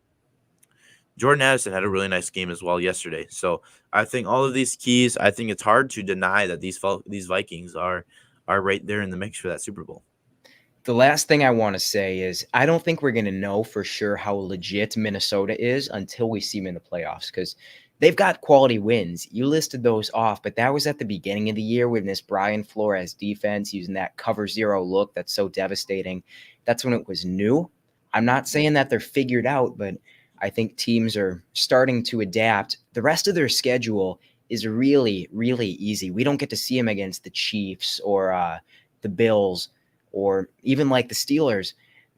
Jordan Addison had a really nice game as well yesterday. So I think all of these keys, I think it's hard to deny that these Vikings are right there in the mix for that Super Bowl. The last thing I want to say is I don't think we're going to know for sure how legit Minnesota is until we see them in the playoffs, because they've got quality wins. You listed those off, but that was at the beginning of the year with this Brian Flores defense using that cover zero look that's so devastating. That's when it was new. I'm not saying that they're figured out, but I think teams are starting to adapt. The rest of their schedule is really, really easy. We don't get to see them against the Chiefs or the Bills or even like the Steelers.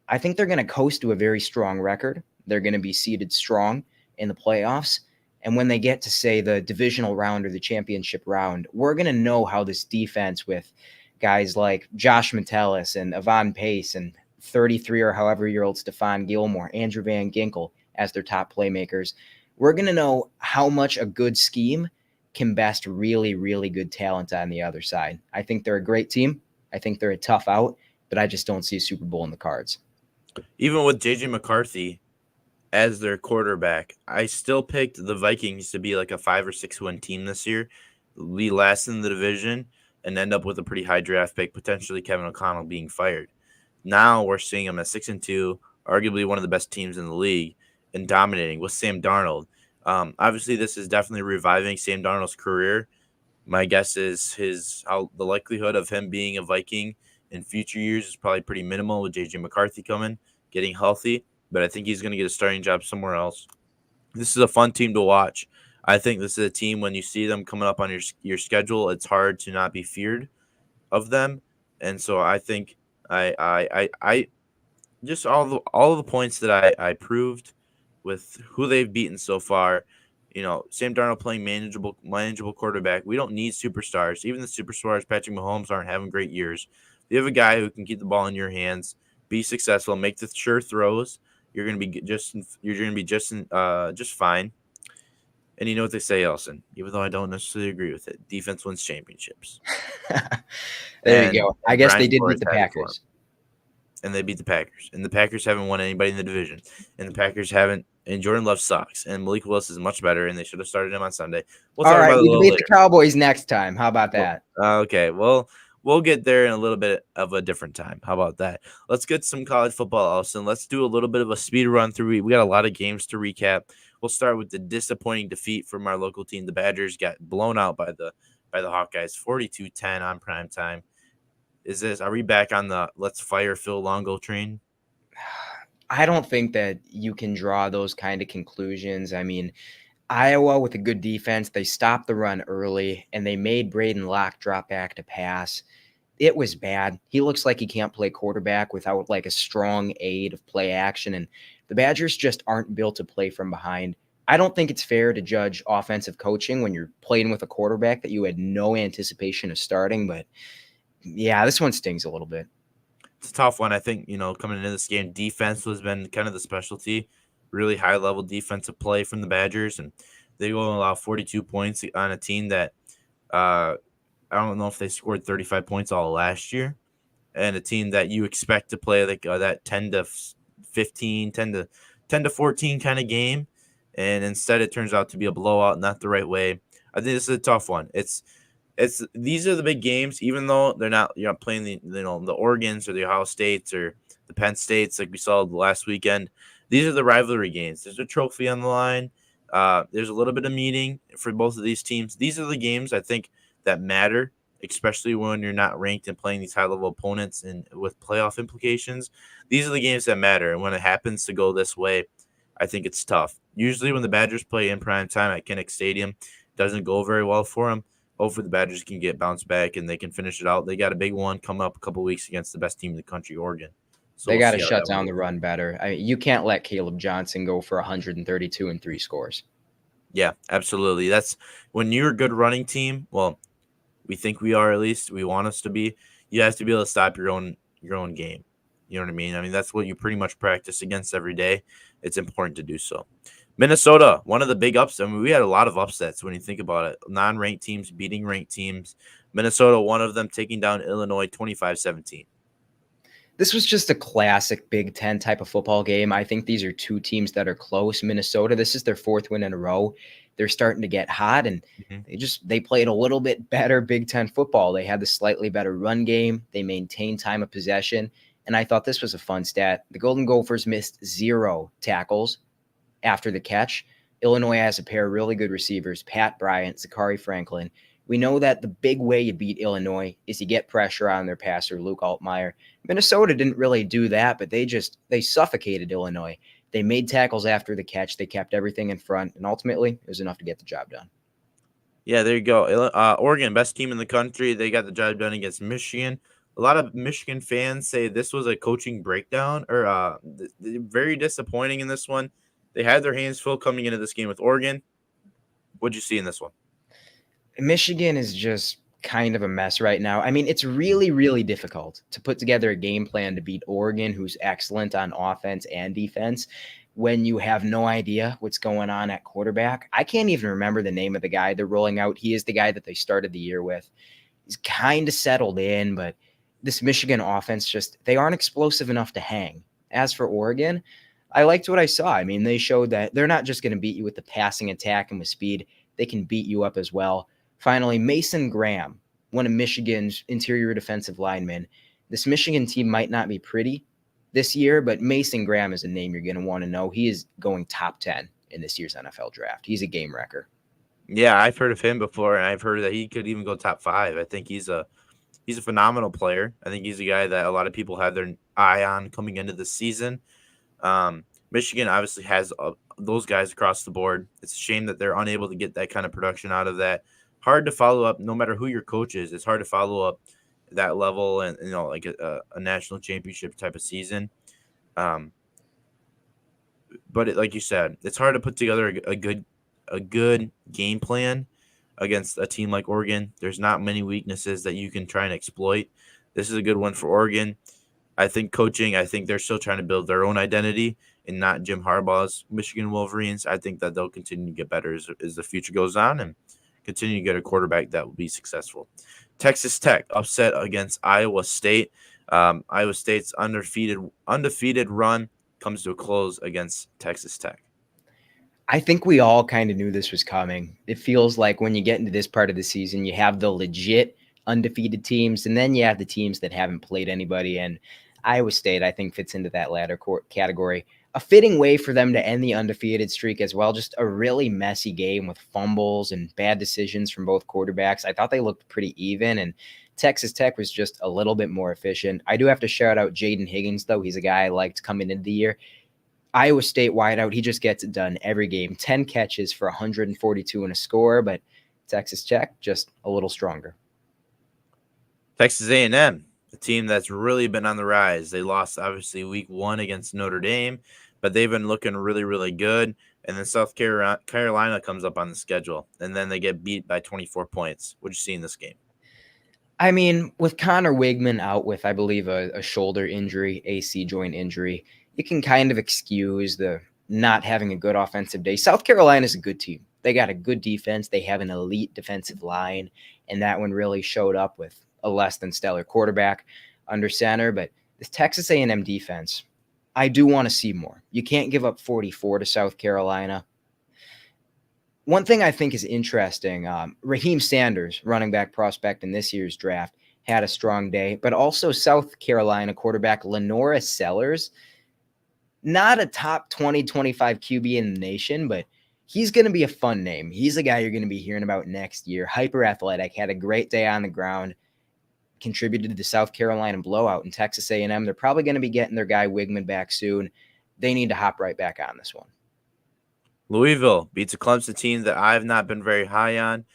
I think they're going to coast to a very strong record. They're going to be seeded strong in the playoffs. And when they get to, say, the divisional round or the championship round, we're going to know how this defense with guys like Josh Metellus and Avon Pace and 33 or however year old Stephon Gilmore, Andrew Van Ginkel as their top playmakers, we're going to know how much a good scheme can best really, really good talent on the other side. I think they're a great team. I think they're a tough out, but I just don't see a Super Bowl in the cards. Even with J.J. McCarthy as their quarterback, I still picked the Vikings to be like a 5 or 6 win team this year, lead last in the division, and end up with a pretty high draft pick, potentially Kevin O'Connell being fired. Now we're seeing them at 6-2, arguably one of the best teams in the league, and dominating with Sam Darnold. Obviously, this is definitely reviving Sam Darnold's career. My guess is the likelihood of him being a Viking in future years is probably pretty minimal with J.J. McCarthy coming, getting healthy, but I think he's going to get a starting job somewhere else. This is a fun team to watch. I think this is a team, when you see them coming up on your schedule, it's hard to not be feared of them. And so I think I just all of the points that I proved with who they've beaten so far. Sam Darnold playing manageable quarterback. We don't need superstars. Even the superstars, Patrick Mahomes, aren't having great years. If you have a guy who can keep the ball in your hands, be successful, make the sure throws, you're gonna be just fine. And you know what they say, Elson? Even though I don't necessarily agree with it, defense wins championships. There you go. I guess Brian they did Flores beat the had it for Packers. And they beat the Packers. And the Packers haven't won anybody in the division. And the Packers haven't. And Jordan Love sucks. And Malik Willis is much better. And they should have started him on Sunday. We'll All talk right, about it a we little debate later. the Cowboys next time. How about that? Okay. Well, we'll get there in a little bit of a different time. How about that? Let's get some college football, Austin. Let's do a little bit of a speed run through. We got a lot of games to recap. We'll start with the disappointing defeat from our local team. The Badgers got blown out by the Hawkeyes, 42-10 on prime time. Are we back on the let's fire Phil Longo train? I don't think that you can draw those kind of conclusions. I mean, Iowa with a good defense, they stopped the run early and they made Braden Locke drop back to pass. It was bad. He looks like he can't play quarterback without like a strong aid of play action, and the Badgers just aren't built to play from behind. I don't think it's fair to judge offensive coaching when you're playing with a quarterback that you had no anticipation of starting, but yeah, this one stings a little bit. It's a tough one. I think, coming into this game, defense has been kind of the specialty, really high level defensive play from the Badgers. And they go and allow 42 points on a team that I don't know if they scored 35 points all last year, and a team that you expect to play like that 10 to 15, 10 to 14 kind of game. And instead it turns out to be a blowout, not the right way. I think this is a tough one. These are the big games, even though they're not playing the the Oregons or the Ohio States or the Penn States like we saw last weekend. These are the rivalry games. There's a trophy on the line. There's a little bit of meaning for both of these teams. These are the games I think that matter, especially when you're not ranked and playing these high level opponents and with playoff implications. These are the games that matter, and when it happens to go this way, I think it's tough. Usually, when the Badgers play in prime time at Kinnick Stadium, it doesn't go very well for them. Hopefully the Badgers can get bounced back and they can finish it out. They got a big one coming up a couple weeks against the best team in the country, Oregon. So They got to shut down the run better. I mean, you can't let Caleb Johnson go for 132 and 3 scores. Yeah, absolutely. That's when you're a good running team. Well, we think we are, at least we want us to be. You have to be able to stop your own game. You know what I mean? I mean, that's what you pretty much practice against every day. It's important to do so. Minnesota, one of the big upsets. I mean, we had a lot of upsets when you think about it. Non-ranked teams beating ranked teams. Minnesota, one of them taking down Illinois 25-17. This was just a classic Big Ten type of football game. I think these are two teams that are close. Minnesota, this is their fourth win in a row. They're starting to get hot, and they played a little bit better Big Ten football. They had the slightly better run game. They maintained time of possession, and I thought this was a fun stat. The Golden Gophers missed 0 tackles after the catch. Illinois has a pair of really good receivers, Pat Bryant, Zachary Franklin. We know that the big way you beat Illinois is you get pressure on their passer, Luke Altmaier. Minnesota didn't really do that, but they suffocated Illinois. They made tackles after the catch. They kept everything in front, and ultimately, it was enough to get the job done. Yeah, there you go. Oregon, best team in the country. They got the job done against Michigan. A lot of Michigan fans say this was a coaching breakdown or very disappointing in this one. They had their hands full coming into this game with Oregon. What'd you see in this one? Michigan is just kind of a mess right now. I mean, it's really, really difficult to put together a game plan to beat Oregon, who's excellent on offense and defense, when you have no idea what's going on at quarterback. I can't even remember the name of the guy they're rolling out. He is the guy that they started the year with. He's kind of settled in, but this Michigan offense they aren't explosive enough to hang. As for Oregon, I liked what I saw. I mean, they showed that they're not just going to beat you with the passing attack and with speed. They can beat you up as well. Finally, Mason Graham, one of Michigan's interior defensive linemen. This Michigan team might not be pretty this year, but Mason Graham is a name you're going to want to know. He is going top 10 in this year's NFL draft. He's a game wrecker. Yeah, I've heard of him before, and I've heard that he could even go top 5. I think he's a phenomenal player. I think he's a guy that a lot of people have their eye on coming into the season. Michigan obviously has those guys across the board. It's a shame that they're unable to get that kind of production out of that. Hard to follow up, no matter who your coach is. It's hard to follow up that level and like a national championship type of season. But like you said, it's hard to put together a good game plan against a team like Oregon. There's not many weaknesses that you can try and exploit. This is a good one for Oregon. I think they're still trying to build their own identity and not Jim Harbaugh's Michigan Wolverines. I think that they'll continue to get better as the future goes on and continue to get a quarterback that will be successful. Texas Tech upset against Iowa State. Iowa State's undefeated run comes to a close against Texas Tech. I think we all kind of knew this was coming. It feels like when you get into this part of the season, you have the legit undefeated teams, and then you have the teams that haven't played anybody. And Iowa State, I think, fits into that latter category. A fitting way for them to end the undefeated streak as well. Just a really messy game with fumbles and bad decisions from both quarterbacks. I thought they looked pretty even, and Texas Tech was just a little bit more efficient. I do have to shout out Jaden Higgins, though. He's a guy I liked coming into the year. Iowa State wideout, he just gets it done every game. 10 catches for 142 and a score, but Texas Tech just a little stronger. Texas A&M, a team that's really been on the rise. They lost, obviously, week 1 against Notre Dame, but they've been looking really, really good. And then South Carolina comes up on the schedule, and then they get beat by 24 points. What did you see in this game? I mean, with Connor Wigman out with, I believe, a shoulder injury, AC joint injury, you can kind of excuse the not having a good offensive day. South Carolina is a good team. They got a good defense. They have an elite defensive line, and that one really showed up with a less than stellar quarterback under center. But this Texas A&M defense, I do want to see more. You can't give up 44 to South Carolina. One thing I think is interesting, Raheem Sanders, running back prospect in this year's draft, had a strong day, but also South Carolina quarterback Lenora Sellers, not a top 20, 25 QB in the nation, but he's going to be a fun name. He's a guy you're going to be hearing about next year. Hyper athletic, had a great day on the ground, contributed to the South Carolina blowout. In Texas A&M, they're probably going to be getting their guy Wigman back soon. They need to hop right back on this one. Louisville beats a Clemson team that I've not been very high on,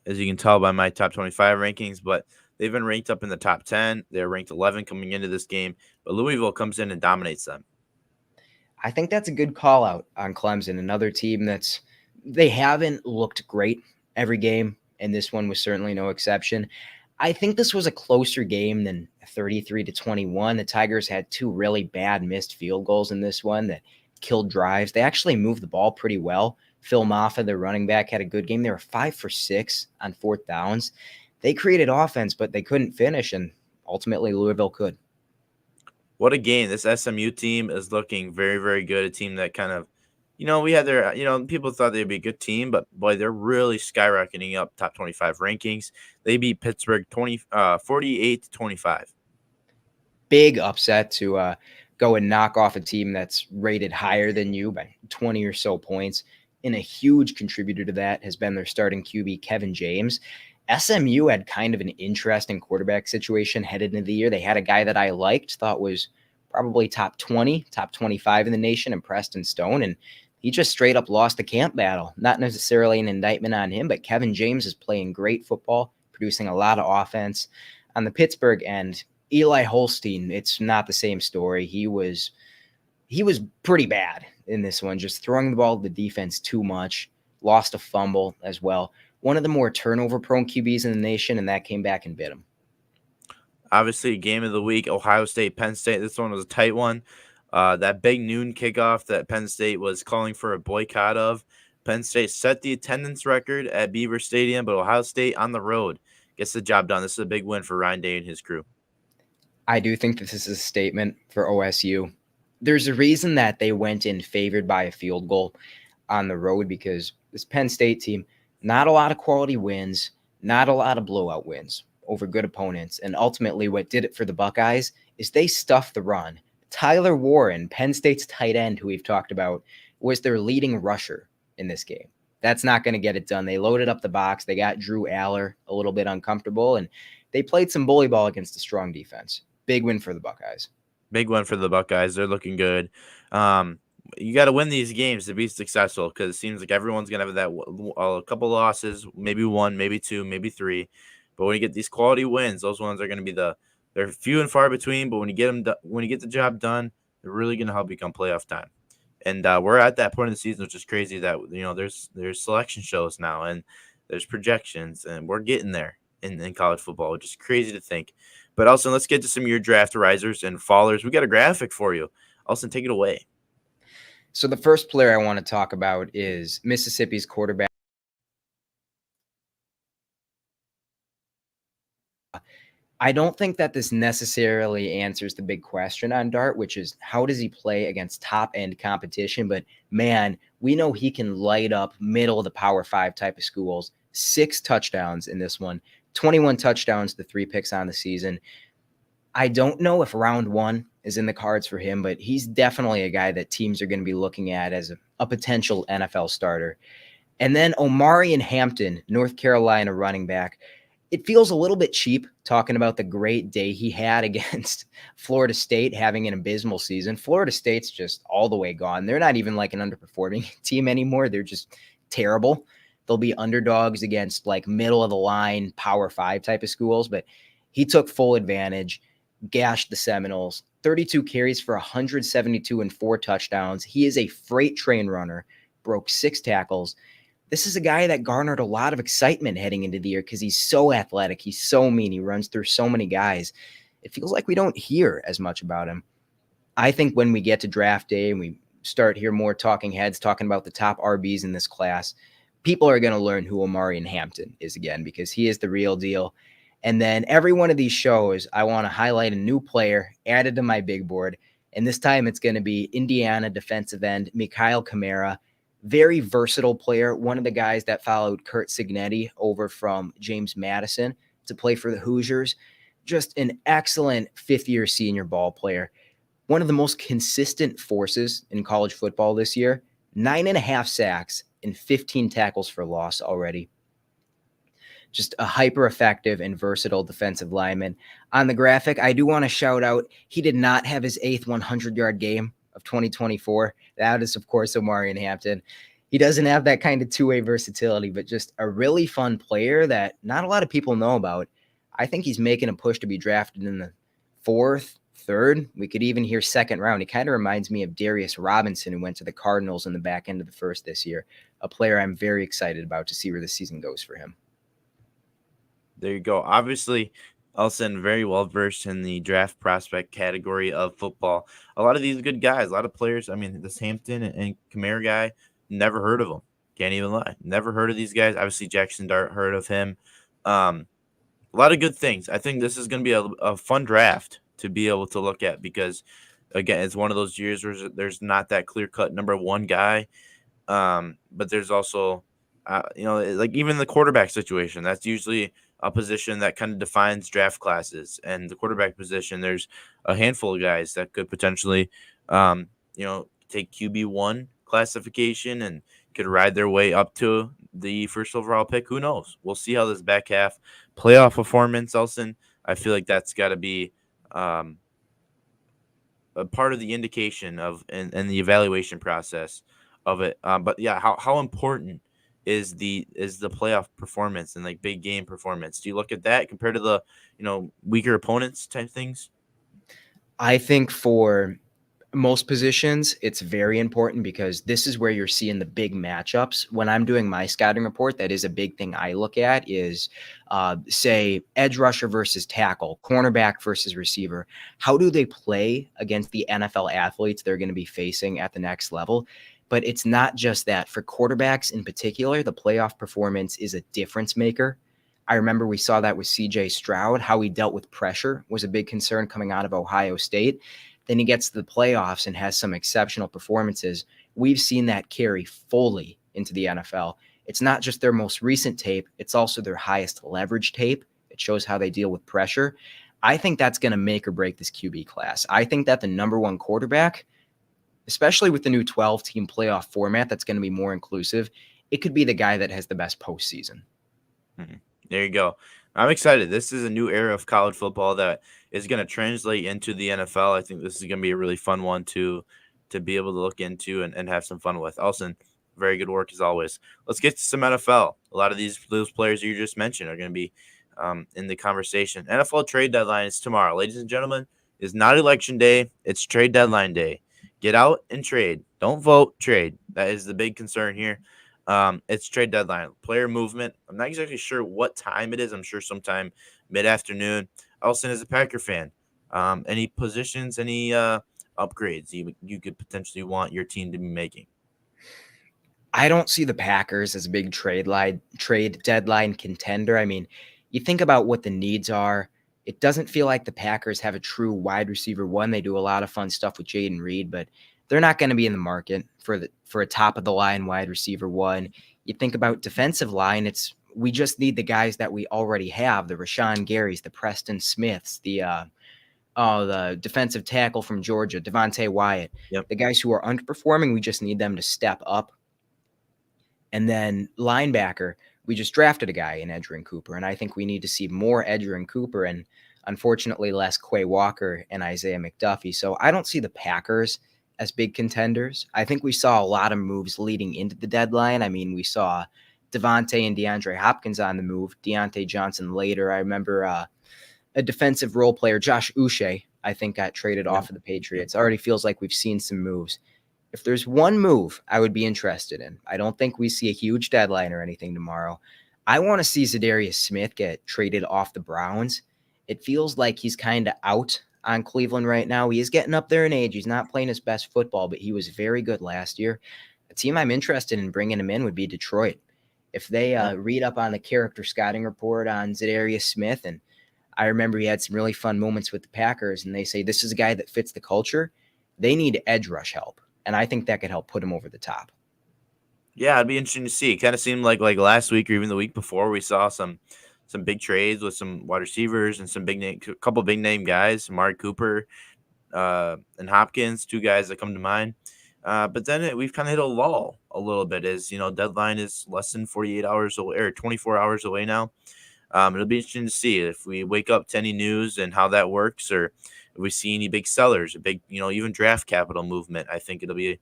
as you can tell by my top 25 rankings, but they've been ranked up in the top 10. They're ranked 11 coming into this game, but Louisville comes in and dominates them. I think that's a good call out on Clemson, another team they haven't looked great every game, and this one was certainly no exception. I think this was a closer game than 33-21. The Tigers had 2 really bad missed field goals in this one that killed drives. They actually moved the ball pretty well. Phil Maffa, their running back, had a good game. They were 5 for 6 on 4th downs. They created offense, but they couldn't finish, and ultimately Louisville could. What a game. This SMU team is looking very, very good. A team that kind of, we had their, people thought they'd be a good team, but boy, they're really skyrocketing up top 25 rankings. They beat Pittsburgh 48-25. Big upset to go and knock off a team that's rated higher than you by 20 or so points. And a huge contributor to that has been their starting QB, Kevin James. SMU had kind of an interesting quarterback situation headed into the year. They had a guy that I liked, thought was probably top 20, top 25 in the nation, and Preston Stone, and he just straight up lost the camp battle. Not necessarily an indictment on him, but Kevin James is playing great football, producing a lot of offense. On the Pittsburgh end, Eli Holstein, it's not the same story. He was pretty bad in this one, just throwing the ball to the defense too much, lost a fumble as well. One of the more turnover-prone QBs in the nation, and that came back and bit him. Obviously, game of the week, Ohio State, Penn State. This one was a tight one. That big noon kickoff that Penn State was calling for a boycott of. Penn State set the attendance record at Beaver Stadium, but Ohio State on the road gets the job done. This is a big win for Ryan Day and his crew. I do think this is a statement for OSU. There's a reason that they went in favored by a field goal on the road, because this Penn State team, not a lot of quality wins, not a lot of blowout wins over good opponents. And ultimately what did it for the Buckeyes is they stuffed the run. Tyler Warren, Penn State's tight end, who we've talked about, was their leading rusher in this game. That's not going to get it done. They loaded up the box. They got Drew Aller a little bit uncomfortable, and they played some bully ball against a strong defense. Big win for the Buckeyes. Big one for the Buckeyes. They're looking good. You got to win these games to be successful, because it seems like everyone's going to have a couple losses, maybe one, maybe two, maybe three. But when you get these quality wins, those ones are going to be they're few and far between. But when you get the job done, they're really going to help you come playoff time. And we're at that point of the season, which is crazy that there's selection shows now and there's projections, and we're getting there in college football, which is crazy to think. But Elson, let's get to some of your draft risers and fallers. We got a graphic for you. Elson, take it away. So the first player I want to talk about is Mississippi's quarterback. I don't think that this necessarily answers the big question on Dart, which is how does he play against top-end competition? But, man, we know he can light up middle of the Power 5 type of schools. 6 touchdowns in this one, 21 touchdowns to 3 picks on the season. I don't know if round 1 is in the cards for him, but he's definitely a guy that teams are going to be looking at as a potential NFL starter. And then Omarion Hampton, North Carolina running back. It feels a little bit cheap talking about the great day he had against Florida State, having an abysmal season. Florida State's just all the way gone. They're not even like an underperforming team anymore. They're just terrible. They'll be underdogs against like middle of the line Power 5 type of schools, but he took full advantage, gashed the Seminoles, 32 carries for 172 and 4 touchdowns. He is a freight train runner, broke 6 tackles. This is a guy that garnered a lot of excitement heading into the year because he's so athletic. He's so mean. He runs through so many guys. It feels like we don't hear as much about him. I think when we get to draft day and we start hear more talking heads talking about the top RBs in this class, people are going to learn who Omarion Hampton is again, because he is the real deal. And then every one of these shows, I want to highlight a new player added to my big board. And this time it's going to be Indiana defensive end Mikhail Kamara. Very versatile player, one of the guys that followed Curt Cignetti over from James Madison to play for the Hoosiers. Just an excellent fifth-year senior ball player. One of the most consistent forces in college football this year. 9.5 sacks and 15 tackles for loss already. Just a hyper-effective and versatile defensive lineman. On the graphic, I do want to shout out, he did not have his 8th 100-yard game of 2024. That is, of course, Omarion Hampton. He doesn't have that kind of two-way versatility, but just a really fun player that not a lot of people know about. I think he's making a push to be drafted in the 4th, 3rd. We could even hear 2nd round. He kind of reminds me of Darius Robinson, who went to the Cardinals in the back end of the 1st this year. A player I'm very excited about to see where the season goes for him. There you go. Obviously, Elson, very well versed in the draft prospect category of football. A lot of these good guys, a lot of players. I mean, this Hampton and Kamara guy, never heard of him. Can't even lie. Never heard of these guys. Obviously, Jackson Dart heard of him. Um, a lot of good things. I think this is going to be a fun draft to be able to look at because, again, it's one of those years where there's not that clear cut number one guy. But there's also, like even the quarterback situation, that's usually a position that kind of defines draft classes. And the quarterback position, there's a handful of guys that could potentially, take QB1 classification and could ride their way up to the first overall pick. Who knows? We'll see how this back half playoff performance, Elson. I feel like that's got to be um, a part of the indication of and the evaluation process of it. But yeah, how important is the playoff performance and like big game performance? Do you look at that compared to the weaker opponents type things? I think for most positions, it's very important because this is where you're seeing the big matchups. When I'm doing my scouting report, that is a big thing I look at is, say, edge rusher versus tackle, cornerback versus receiver. How do they play against the NFL athletes they're going to be facing at the next level? But it's not just that. For quarterbacks in particular, the playoff performance is a difference maker. I remember we saw that with CJ Stroud. How he dealt with pressure was a big concern coming out of Ohio State. Then he gets to the playoffs and has some exceptional performances. We've seen that carry fully into the NFL. It's not just their most recent tape, it's also their highest leverage tape. It shows how they deal with pressure. I think that's going to make or break this QB class. I think that the number one quarterback, especially with the new 12-team playoff format that's going to be more inclusive, it could be the guy that has the best postseason. There you go. I'm excited. This is a new era of college football that is going to translate into the NFL. I think this is going to be a really fun one to be able to look into and have some fun with. Elson, very good work as always. Let's get to some NFL. A lot of those players you just mentioned are going to be in the conversation. NFL trade deadline is tomorrow, ladies and gentlemen. It's not election day. It's trade deadline day. Get out and trade. Don't vote. Trade. That is the big concern here. It's trade deadline, player movement. I'm not exactly sure what time it is. I'm sure sometime mid-afternoon. Elson is a Packer fan. Any positions, any upgrades you could potentially want your team to be making? I don't see the Packers as a big trade deadline contender. I mean, you think about what the needs are. It doesn't feel like the Packers have a true wide receiver one. They do a lot of fun stuff with Jaden Reed, but they're not going to be in the market for a top of the line wide receiver one. You think about defensive line, we just need the guys that we already have, the Rashawn Garys, the Preston Smiths, the defensive tackle from Georgia, Devontae Wyatt. Yep. The guys who are underperforming, we just need them to step up. And then linebacker, we just drafted a guy in Edgerrin Cooper, and I think we need to see more Edgerrin Cooper and unfortunately less Quay Walker and Isaiah McDuffie. So I don't see the Packers as big contenders. I think we saw a lot of moves leading into the deadline. I mean, we saw Devontae and DeAndre Hopkins on the move, Deontay Johnson later. I remember a defensive role player, Josh Uche, I think got traded off of the Patriots. Already feels like we've seen some moves. If there's one move I would be interested in, I don't think we see a huge deadline or anything tomorrow. I want to see Zadarius Smith get traded off the Browns. It feels like he's kind of out on Cleveland right now. He is getting up there in age. He's not playing his best football, but he was very good last year. A team I'm interested in bringing him in would be Detroit. If they read up on the character scouting report on Zadarius Smith, and I remember he had some really fun moments with the Packers, and they say this is a guy that fits the culture, they need edge rush help. And I think that could help put him over the top. Yeah, it'd be interesting to see. It kind of seemed like last week or even the week before we saw some big trades with some wide receivers and some couple big name guys, Amari Cooper and Hopkins, two guys that come to mind. But then we've kind of hit a lull a little bit as, deadline is less than 48 hours away or 24 hours away now. It'll be interesting to see if we wake up to any news and how that works, or if we see any big sellers, a big, even draft capital movement. I think it'll be a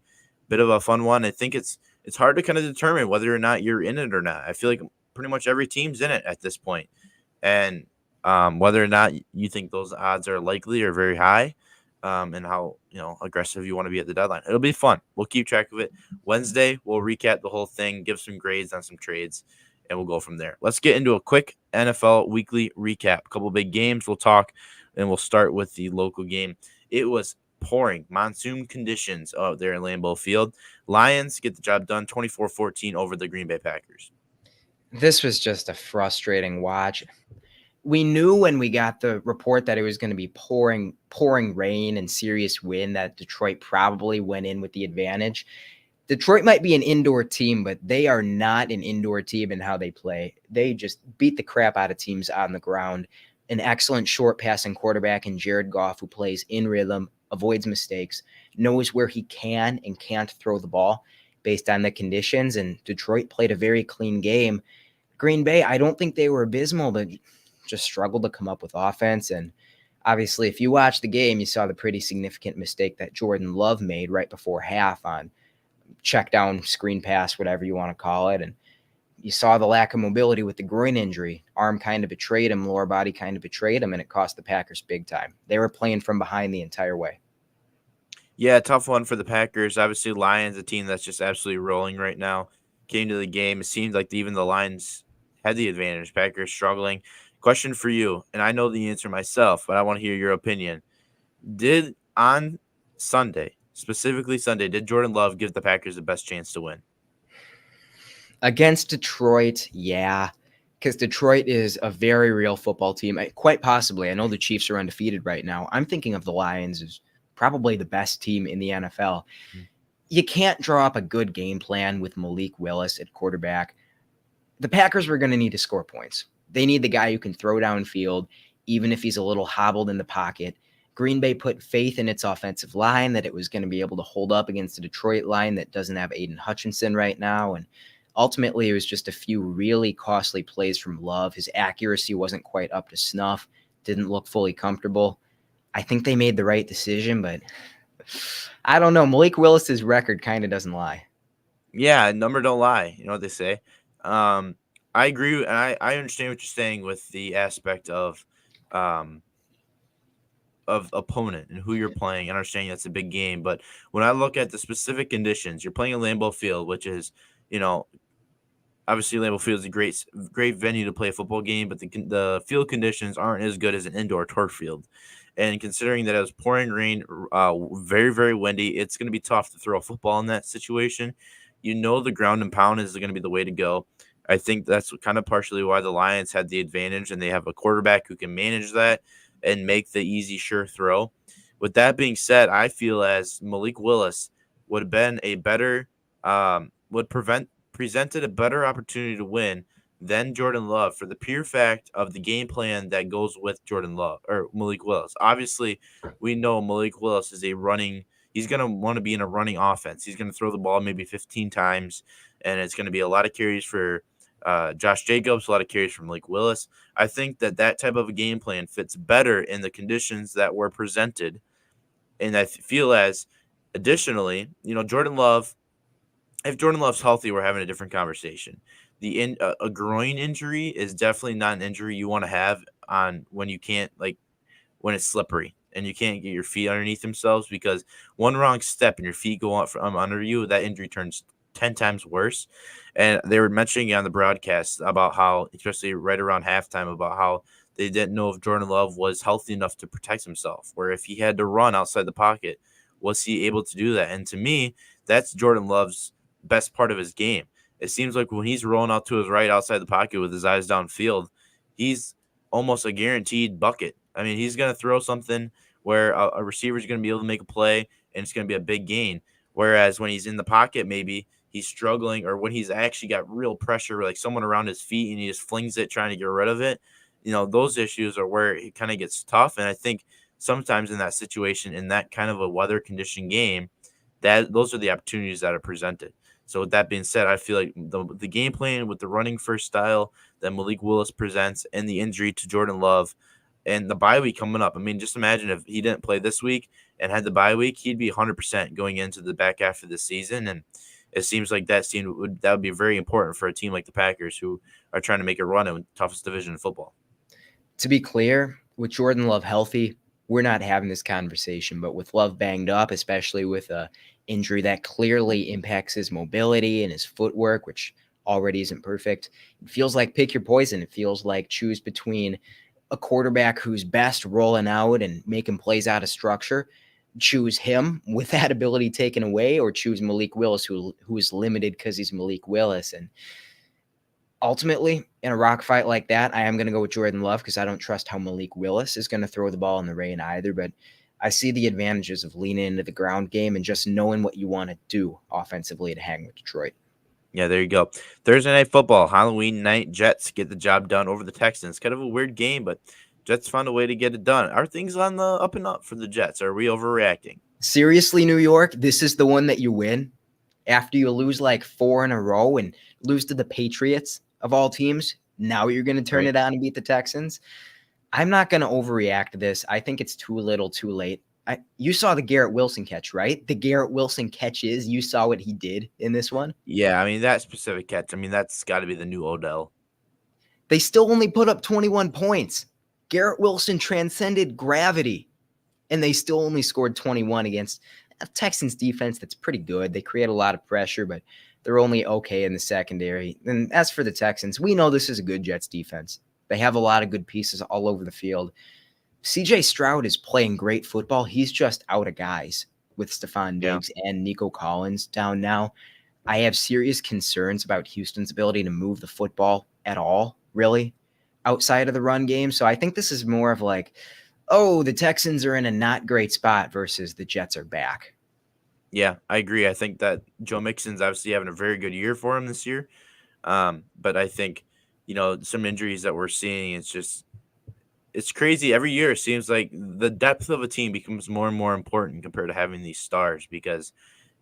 bit of a fun one. I think it's hard to kind of determine whether or not you're in it or not. I feel like pretty much every team's in it at this point. And whether or not you think those odds are likely or very high, and how aggressive you want to be at the deadline. It'll be fun. We'll keep track of it. Wednesday, we'll recap the whole thing, give some grades on some trades, and we'll go from there. Let's get into a quick NFL weekly recap. A couple big games we'll talk, and we'll start with the local game. It was pouring, monsoon conditions out there in Lambeau Field. Lions get the job done 24-14 over the Green Bay Packers. This was just a frustrating watch. We knew when we got the report that it was going to be pouring rain and serious wind that Detroit probably went in with the advantage. Detroit might be an indoor team, but they are not an indoor team in how they play. They just beat the crap out of teams on the ground. An excellent short passing quarterback in Jared Goff, who plays in rhythm, avoids mistakes, knows where he can and can't throw the ball based on the conditions. And Detroit played a very clean game. Green Bay, I don't think they were abysmal, but just struggled to come up with offense. And obviously, if you watch the game, you saw the pretty significant mistake that Jordan Love made right before half on check down, screen pass, whatever you want to call it. And you saw the lack of mobility with the groin injury. Arm kind of betrayed him, lower body kind of betrayed him, and it cost the Packers big time. They were playing from behind the entire way. Yeah, tough one for the Packers. Obviously, Lions, a team that's just absolutely rolling right now, came to the game. It seems like even the Lions had the advantage. Packers struggling. Question for you, and I know the answer myself, but I want to hear your opinion. Did on Sunday, specifically Sunday, did Jordan Love give the Packers the best chance to win? Against Detroit, yeah, because Detroit is a very real football team. Quite possibly. I know the Chiefs are undefeated right now. I'm thinking of the Lions as probably the best team in the NFL. You can't draw up a good game plan with Malik Willis at quarterback. The Packers were going to need to score points. They need the guy who can throw downfield, even if he's a little hobbled in the pocket. Green Bay put faith in its offensive line that it was going to be able to hold up against the Detroit line that doesn't have Aiden Hutchinson right now. And ultimately, it was just a few really costly plays from Love. His accuracy wasn't quite up to snuff, didn't look fully comfortable. I think they made the right decision, but I don't know. Malik Willis's record kind of doesn't lie. Yeah, number don't lie. You know what they say. I agree, and I understand what you're saying with the aspect of opponent and who you're playing. I understand that's a big game, but when I look at the specific conditions, you're playing at Lambeau Field, which is, obviously Lambeau Field is a great venue to play a football game, but the field conditions aren't as good as an indoor turf field. And considering that it was pouring rain, very, very windy, it's going to be tough to throw a football in that situation. The ground and pound is going to be the way to go. I think that's kind of partially why the Lions had the advantage, and they have a quarterback who can manage that and make the easy, sure throw. With that being said, I feel as Malik Willis would have been a better, presented a better opportunity to win than Jordan Love for the pure fact of the game plan that goes with Jordan Love or Malik Willis. Obviously, we know Malik Willis is he's going to want to be in a running offense. He's going to throw the ball maybe 15 times, and it's going to be a lot of carries for Josh Jacobs, a lot of carries from Malik Willis. I think that type of a game plan fits better in the conditions that were presented. And I feel as additionally, Jordan Love, if Jordan Love's healthy, we're having a different conversation. A groin injury is definitely not an injury you want to have on when you can't, when it's slippery and you can't get your feet underneath themselves, because one wrong step and your feet go out from under you, that injury turns 10 times worse. And they were mentioning on the broadcast about how, especially right around halftime, about how they didn't know if Jordan Love was healthy enough to protect himself, where if he had to run outside the pocket, was he able to do that? And to me, that's Jordan Love's best part of his game. It seems like when he's rolling out to his right outside the pocket with his eyes downfield, he's almost a guaranteed bucket. I mean, he's going to throw something where a receiver is going to be able to make a play, and it's going to be a big gain. Whereas when he's in the pocket, maybe he's struggling, or when he's actually got real pressure, like someone around his feet, and he just flings it trying to get rid of it. Those issues are where it kind of gets tough. And I think sometimes in that situation, in that kind of a weather conditioned game, those are the opportunities that are presented. So with that being said, I feel like the game plan with the running first style that Malik Willis presents, and the injury to Jordan Love, and the bye week coming up. I mean, just imagine if he didn't play this week and had the bye week, he'd be 100% going into the back half of the season. And it seems like that would be very important for a team like the Packers, who are trying to make a run in the toughest division in football. To be clear, with Jordan Love healthy, we're not having this conversation. But with Love banged up, especially with a injury that clearly impacts his mobility and his footwork, which already isn't perfect. It feels like pick your poison. It feels like choose between a quarterback who's best rolling out and making plays out of structure, choose him with that ability taken away, or choose Malik Willis, who is limited because he's Malik Willis. And ultimately, in a rock fight like that, I am going to go with Jordan Love because I don't trust how Malik Willis is going to throw the ball in the rain either. But I see the advantages of leaning into the ground game and just knowing what you want to do offensively to hang with Detroit. Yeah, there you go. Thursday Night Football, Halloween night. Jets get the job done over the Texans. Kind of a weird game, but Jets found a way to get it done. Are things on the up and up for the Jets? Are we overreacting? Seriously, New York, this is the one that you win after you lose like 4 in a row and lose to the Patriots of all teams. Now you're going to turn it on and beat the Texans. I'm not going to overreact to this. I think it's too little, too late. You saw the Garrett Wilson catch, right? The Garrett Wilson catches. You saw what he did in this one. Yeah, I mean, that specific catch, I mean, that's got to be the new Odell. They still only put up 21 points. Garrett Wilson transcended gravity, and they still only scored 21 against a Texans defense that's pretty good. They create a lot of pressure, but they're only okay in the secondary. And as for the Texans, we know this is a good Jets defense. They have a lot of good pieces all over the field. CJ Stroud is playing great football. He's just out of guys with Stephon Diggs and Nico Collins down now. I have serious concerns about Houston's ability to move the football at all, really, outside of the run game. So I think this is more of like, oh, the Texans are in a not great spot versus the Jets are back. Yeah, I agree. I think that Joe Mixon's obviously having a very good year for him this year. But I think, some injuries that we're seeing, it's crazy. Every year it seems like the depth of a team becomes more and more important compared to having these stars, because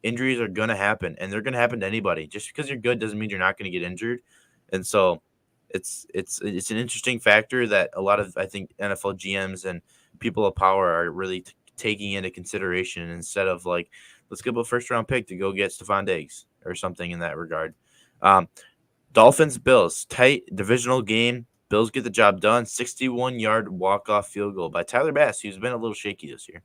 injuries are going to happen, and they're going to happen to anybody. Just because you're good doesn't mean you're not going to get injured. And so it's an interesting factor that a lot of, I think, NFL GMs and people of power are really taking into consideration, instead of like, let's give a first round pick to go get Stephon Diggs or something in that regard. Dolphins, Bills, tight divisional game. Bills get the job done. 61-yard walk-off field goal by Tyler Bass, who's been a little shaky this year.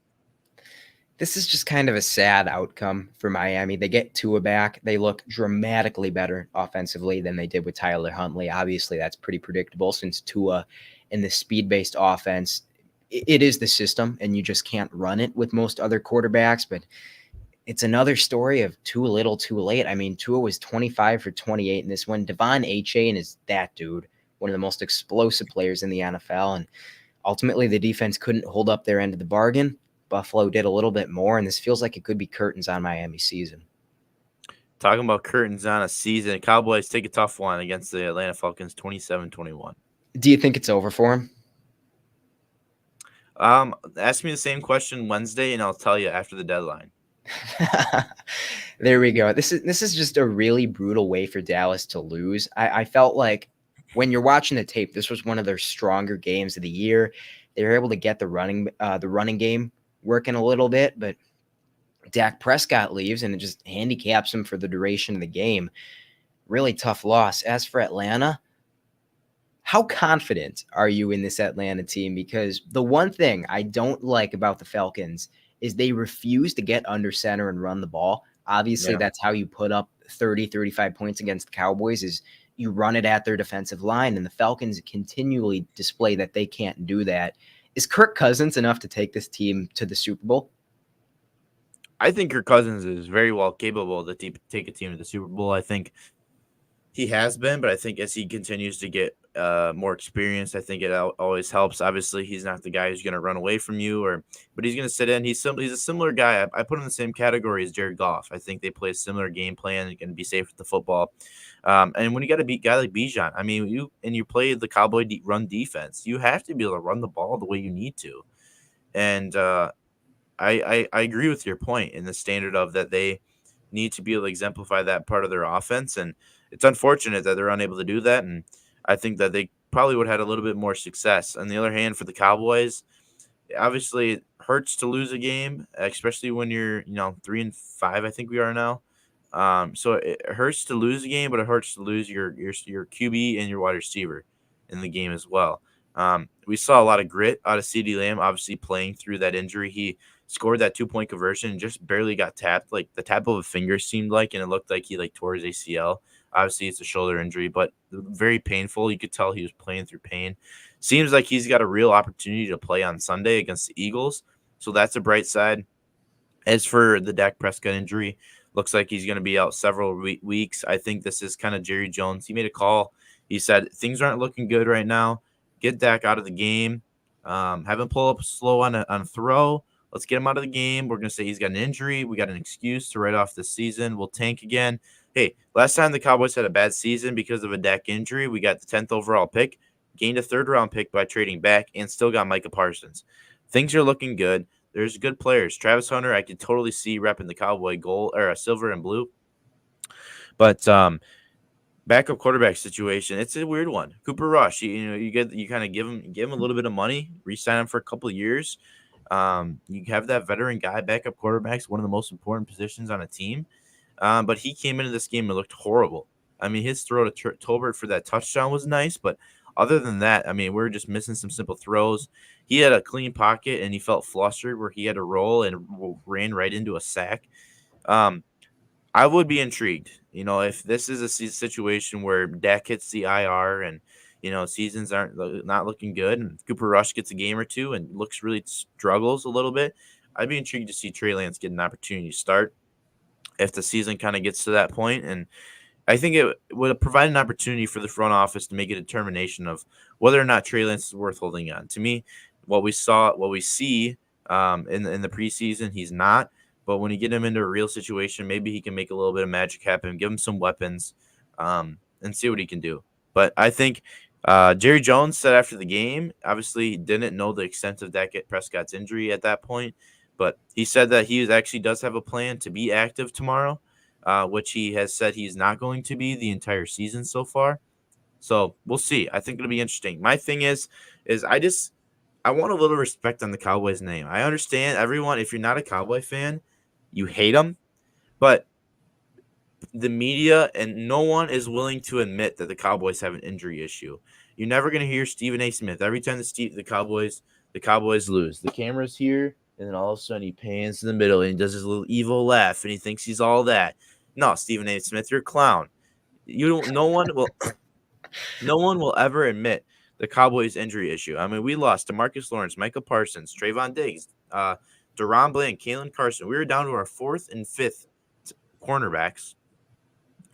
This is just kind of a sad outcome for Miami. They get Tua back. They look dramatically better offensively than they did with Tyler Huntley. Obviously, that's pretty predictable since Tua in the speed-based offense, it is the system, and you just can't run it with most other quarterbacks. But it's another story of too little, too late. I mean, Tua was 25 for 28 in this one. Devon Achane is that dude, one of the most explosive players in the NFL. And ultimately, the defense couldn't hold up their end of the bargain. Buffalo did a little bit more, and this feels like it could be curtains on Miami's season. Talking about curtains on a season, Cowboys take a tough one against the Atlanta Falcons, 27-21. Do you think it's over for him? Ask me the same question Wednesday, and I'll tell you after the deadline. There we go. This is just a really brutal way for Dallas to lose. I felt like when you're watching the tape, this was one of their stronger games of the year. They were able to get the running game working a little bit, but Dak Prescott leaves, and it just handicaps him for the duration of the game. Really tough loss. As for Atlanta, how confident are you in this Atlanta team? Because the one thing I don't like about the Falcons is they refuse to get under center and run the ball. Obviously, that's how you put up 30, 35 points against the Cowboys, is you run it at their defensive line, and the Falcons continually display that they can't do that. Is Kirk Cousins enough to take this team to the Super Bowl? I think Kirk Cousins is very well capable to take a team to the Super Bowl. I think he has been, but I think as he continues to get more experience, I think it always helps. Obviously, he's not the guy who's going to run away from you, but he's going to sit in. He's a similar guy. I put him in the same category as Jared Goff. I think they play a similar game plan and can be safe with the football. And when you got a guy like Bijan, I mean, you play the Cowboy run defense, you have to be able to run the ball the way you need to. And I agree with your point in the standard of that they need to be able to exemplify that part of their offense. And it's unfortunate that they're unable to do that. And I think that they probably would have had a little bit more success. On the other hand, for the Cowboys, obviously it hurts to lose a game, especially when you're 3-5, I think we are now. So it hurts to lose a game, but it hurts to lose your QB and your wide receiver in the game as well. We saw a lot of grit out of CeeDee Lamb, obviously playing through that injury. He scored that 2-point conversion and just barely got tapped. Like the tap of a finger seemed like, and it looked like he tore his ACL. Obviously, it's a shoulder injury, but very painful. You could tell he was playing through pain. Seems like he's got a real opportunity to play on Sunday against the Eagles, so that's a bright side. As for the Dak Prescott injury, looks like he's going to be out several weeks. I think this is kind of Jerry Jones. He made a call. He said things aren't looking good right now. Get Dak out of the game. Have him pull up slow on a throw. Let's get him out of the game. We're going to say he's got an injury. We got an excuse to write off this season. We'll tank again. Hey, last time the Cowboys had a bad season because of a Dak injury, we got the 10th overall pick, gained a third-round pick by trading back, and still got Micah Parsons. Things are looking good. There's good players. Travis Hunter, I could totally see repping the Cowboy gold or silver and blue. But backup quarterback situation, it's a weird one. Cooper Rush, you kind of give him a little bit of money, re-sign him for a couple of years. You have that veteran guy, backup quarterback's one of the most important positions on a team. But he came into this game and looked horrible. I mean, his throw to Tolbert for that touchdown was nice, but other than that, I mean, we were just missing some simple throws. He had a clean pocket and he felt flustered where he had to roll and ran right into a sack. I would be intrigued, if this is a situation where Dak hits the IR and seasons aren't not looking good, and Cooper Rush gets a game or two and really struggles a little bit. I'd be intrigued to see Trey Lance get an opportunity to start if the season kind of gets to that point. And I think it would provide an opportunity for the front office to make a determination of whether or not Trey Lance is worth holding on. To me, what we see in the preseason, he's not. But when you get him into a real situation, maybe he can make a little bit of magic happen, give him some weapons, and see what he can do. But I think Jerry Jones said after the game, obviously he didn't know the extent of Dak Prescott's injury at that point, but he said that he actually does have a plan to be active tomorrow, which he has said he's not going to be the entire season so far. So we'll see. I think it'll be interesting. My thing is I want a little respect on the Cowboys name. I understand everyone, if you're not a Cowboy fan, you hate them, but the media and no one is willing to admit that the Cowboys have an injury issue. You're never going to hear Stephen A. Smith every time the Cowboys lose. The camera's here, and then all of a sudden he pans to the middle and he does his little evil laugh, and he thinks he's all that. No, Stephen A. Smith, you're a clown. No one will ever admit the Cowboys injury issue. I mean, we lost DeMarcus Lawrence, Micah Parsons, Trayvon Diggs, DaRon Bland, Kalen Carson. We were down to our fourth and fifth cornerbacks.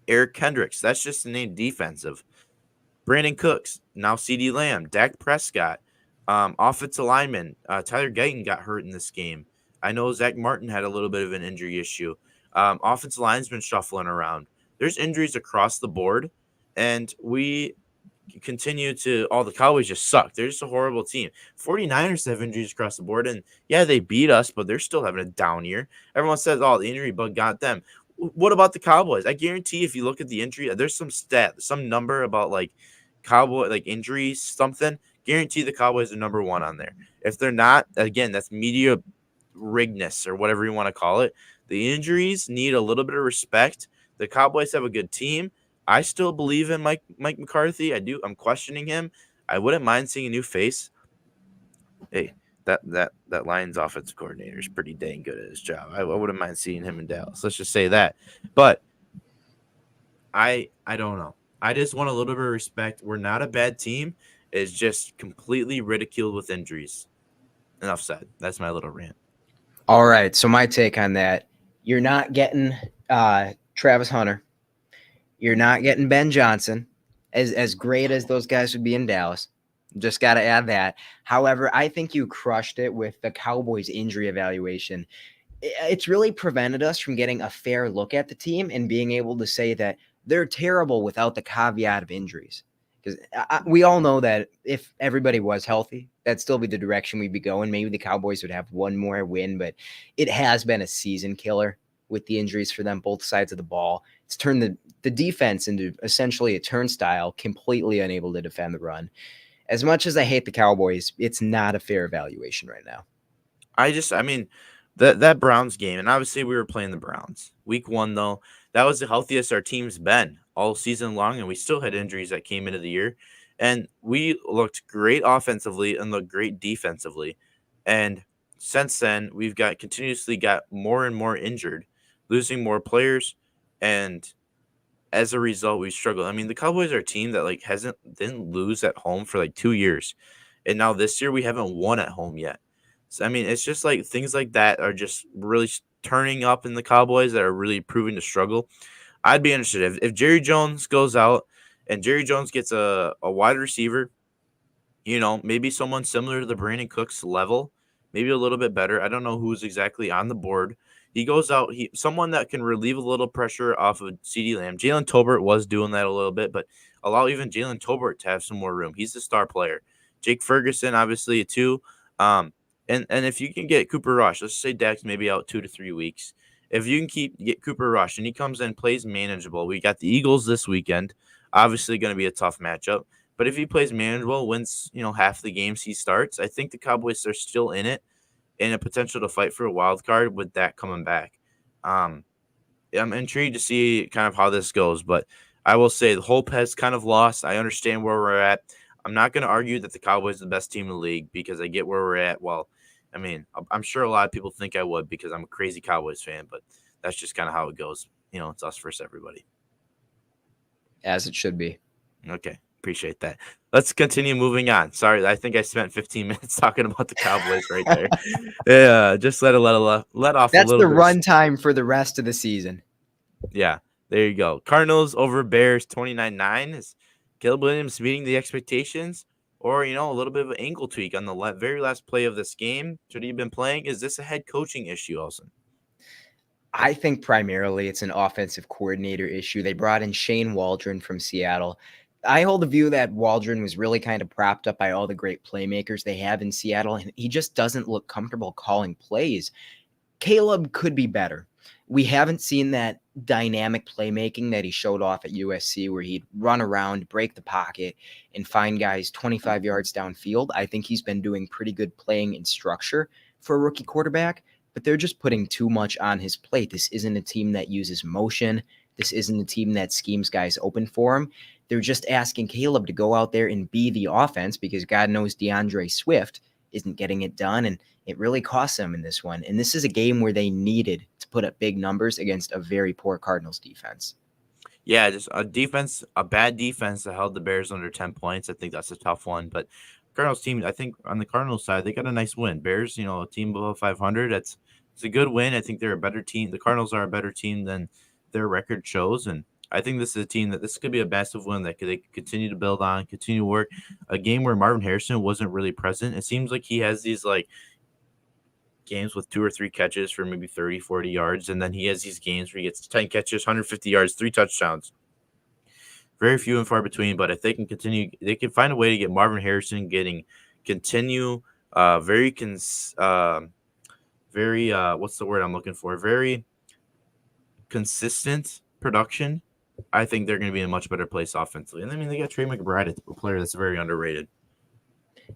Eric Kendricks, that's just the name defensive. Brandon Cooks, now CeeDee Lamb, Dak Prescott, offensive lineman. Tyler Guyton got hurt in this game. I know Zach Martin had a little bit of an injury issue. Offensive line's been shuffling around. There's injuries across the board, and we continue to the Cowboys just suck. They're just a horrible team. 49ers have injuries across the board, and yeah, they beat us, but they're still having a down year. Everyone says, the injury bug got them. What about the Cowboys? I guarantee if you look at the injury, there's some number about Cowboy injuries, something. Guarantee the Cowboys are number one on there. If they're not, again, that's media rigness or whatever you want to call it. The injuries need a little bit of respect. The Cowboys have a good team. I still believe in Mike McCarthy. I do. I'm questioning him. I wouldn't mind seeing a new face. Hey, that Lions offensive coordinator is pretty dang good at his job. I wouldn't mind seeing him in Dallas. Let's just say that. But I don't know. I just want a little bit of respect. We're not a bad team. It's just completely ridiculed with injuries. Enough said. That's my little rant. All right. So my take on that, you're not getting Travis Hunter. You're not getting Ben Johnson, as great as those guys would be in Dallas. Just got to add that. However, I think you crushed it with the Cowboys injury evaluation. It's really prevented us from getting a fair look at the team and being able to say that they're terrible without the caveat of injuries. Because we all know that if everybody was healthy, that'd still be the direction we'd be going. Maybe the Cowboys would have one more win, but it has been a season killer with the injuries for them, both sides of the ball. It's turned the defense into essentially a turnstile, completely unable to defend the run. As much as I hate the Cowboys, it's not a fair evaluation right now. That Browns game, and obviously we were playing the Browns. Week 1, though, that was the healthiest our team's been all season long, and we still had injuries that came into the year. And we looked great offensively and looked great defensively. And since then, we've continuously got more and more injured, losing more players, and as a result, we struggle. I mean, the Cowboys are a team that like didn't lose at home for like 2 years, and now this year we haven't won at home yet. So I mean, it's just like things like that are just really turning up in the Cowboys that are really proving to struggle. I'd be interested if Jerry Jones goes out and Jerry Jones gets a wide receiver, maybe someone similar to the Brandon Cooks level, maybe a little bit better. I don't know who's exactly on the board. He goes out, someone that can relieve a little pressure off of CeeDee Lamb. Jalen Tolbert was doing that a little bit, but allow even Jalen Tolbert to have some more room. He's the star player. Jake Ferguson, obviously, too. And if you can get Cooper Rush, let's say Dak's maybe out 2 to 3 weeks. If you can get Cooper Rush and he comes in, plays manageable. We got the Eagles this weekend. Obviously, going to be a tough matchup. But if he plays manageable, wins, half the games he starts, I think the Cowboys are still in it and a potential to fight for a wild card with that coming back. Um, I'm intrigued to see kind of how this goes, but I will say the hope has kind of lost. I understand where we're at. I'm not going to argue that the Cowboys are the best team in the league because I get where we're at. Well, I mean, I'm sure a lot of people think I would because I'm a crazy Cowboys fan, but that's just kind of how it goes. It's us versus everybody. As it should be. Okay. Appreciate that. Let's continue moving on. Sorry, I think I spent 15 minutes talking about the Cowboys right there. Yeah, just let off. That's a little the run time for the rest of the season. Yeah, there you go. Cardinals over Bears 29-9. Is Caleb Williams meeting the expectations, or a little bit of an ankle tweak on the very last play of this game? Should he have been playing? Is this a head coaching issue, Olsen? I think primarily it's an offensive coordinator issue. They brought in Shane Waldron from Seattle. I hold the view that Waldron was really kind of propped up by all the great playmakers they have in Seattle, and he just doesn't look comfortable calling plays. Caleb could be better. We haven't seen that dynamic playmaking that he showed off at USC where he'd run around, break the pocket, and find guys 25 yards downfield. I think he's been doing pretty good playing in structure for a rookie quarterback, but they're just putting too much on his plate. This isn't a team that uses motion. This isn't a team that schemes guys open for him. They're just asking Caleb to go out there and be the offense because God knows DeAndre Swift isn't getting it done, and it really cost them in this one. And this is a game where they needed to put up big numbers against a very poor Cardinals defense. Yeah, just a bad defense that held the Bears under 10 points. I think that's a tough one, but Cardinals team, I think on the Cardinals side, they got a nice win. Bears, a team below 500. It's a good win. I think they're a better team. The Cardinals are a better team than their record shows, and I think this is a team that this could be a massive win that they could continue to build on, continue to work. A game where Marvin Harrison wasn't really present. It seems like he has these like games with 2 or 3 catches for maybe 30, 40 yards, and then he has these games where he gets 10 catches, 150 yards, 3 touchdowns. Very few and far between, but if they can continue, they can find a way to get Marvin Harrison very what's the word I'm looking for? Very consistent production. I think they're going to be in a much better place offensively. And I mean, they got Trey McBride, a player that's very underrated.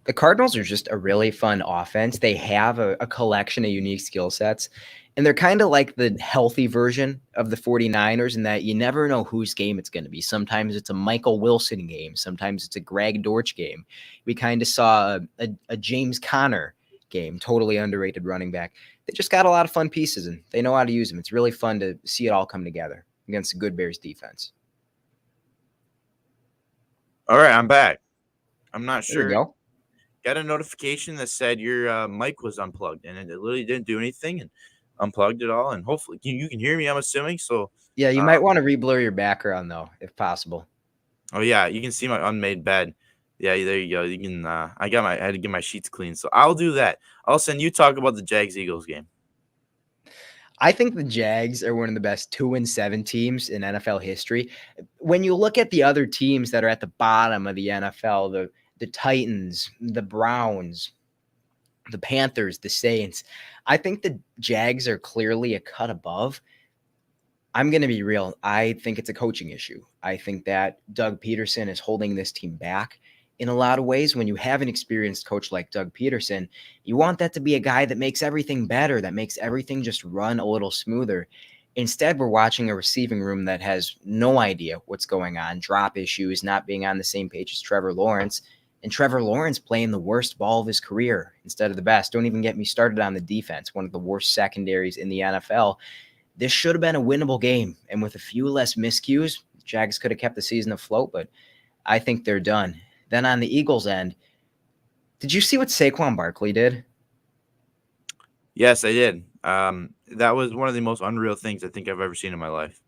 The Cardinals are just a really fun offense. They have a collection of unique skill sets, and they're kind of like the healthy version of the 49ers in that you never know whose game it's going to be. Sometimes it's a Michael Wilson game. Sometimes it's a Greg Dortch game. We kind of saw a James Conner game, totally underrated running back. They just got a lot of fun pieces, and they know how to use them. It's really fun to see it all come together against a good Bears defense. All right, I'm back. I'm not sure. There you go. Got a notification that said your mic was unplugged, and it literally didn't do anything, and unplugged it all. And hopefully you can hear me, I'm assuming. So yeah, you might want to reblur your background though, if possible. Oh yeah, you can see my unmade bed. Yeah, there you go. You can. I had to get my sheets clean, so I'll do that. I'll send you talk about the Jags-Eagles game. I think the Jags are one of the best 2-7 teams in NFL history. When you look at the other teams that are at the bottom of the NFL, the Titans, the Browns, the Panthers, the Saints, I think the Jags are clearly a cut above. I'm going to be real. I think it's a coaching issue. I think that Doug Peterson is holding this team back in a lot of ways. When you have an experienced coach like Doug Peterson, you want that to be a guy that makes everything better, that makes everything just run a little smoother. Instead, we're watching a receiving room that has no idea what's going on, drop issues, not being on the same page as Trevor Lawrence, and Trevor Lawrence playing the worst ball of his career instead of the best. Don't even get me started on the defense, one of the worst secondaries in the NFL. This should have been a winnable game, and with a few less miscues, Jags could have kept the season afloat, but I think they're done. Then on the Eagles end, did you see what Saquon Barkley did? Yes, I did. That was one of the most unreal things I think I've ever seen in my life.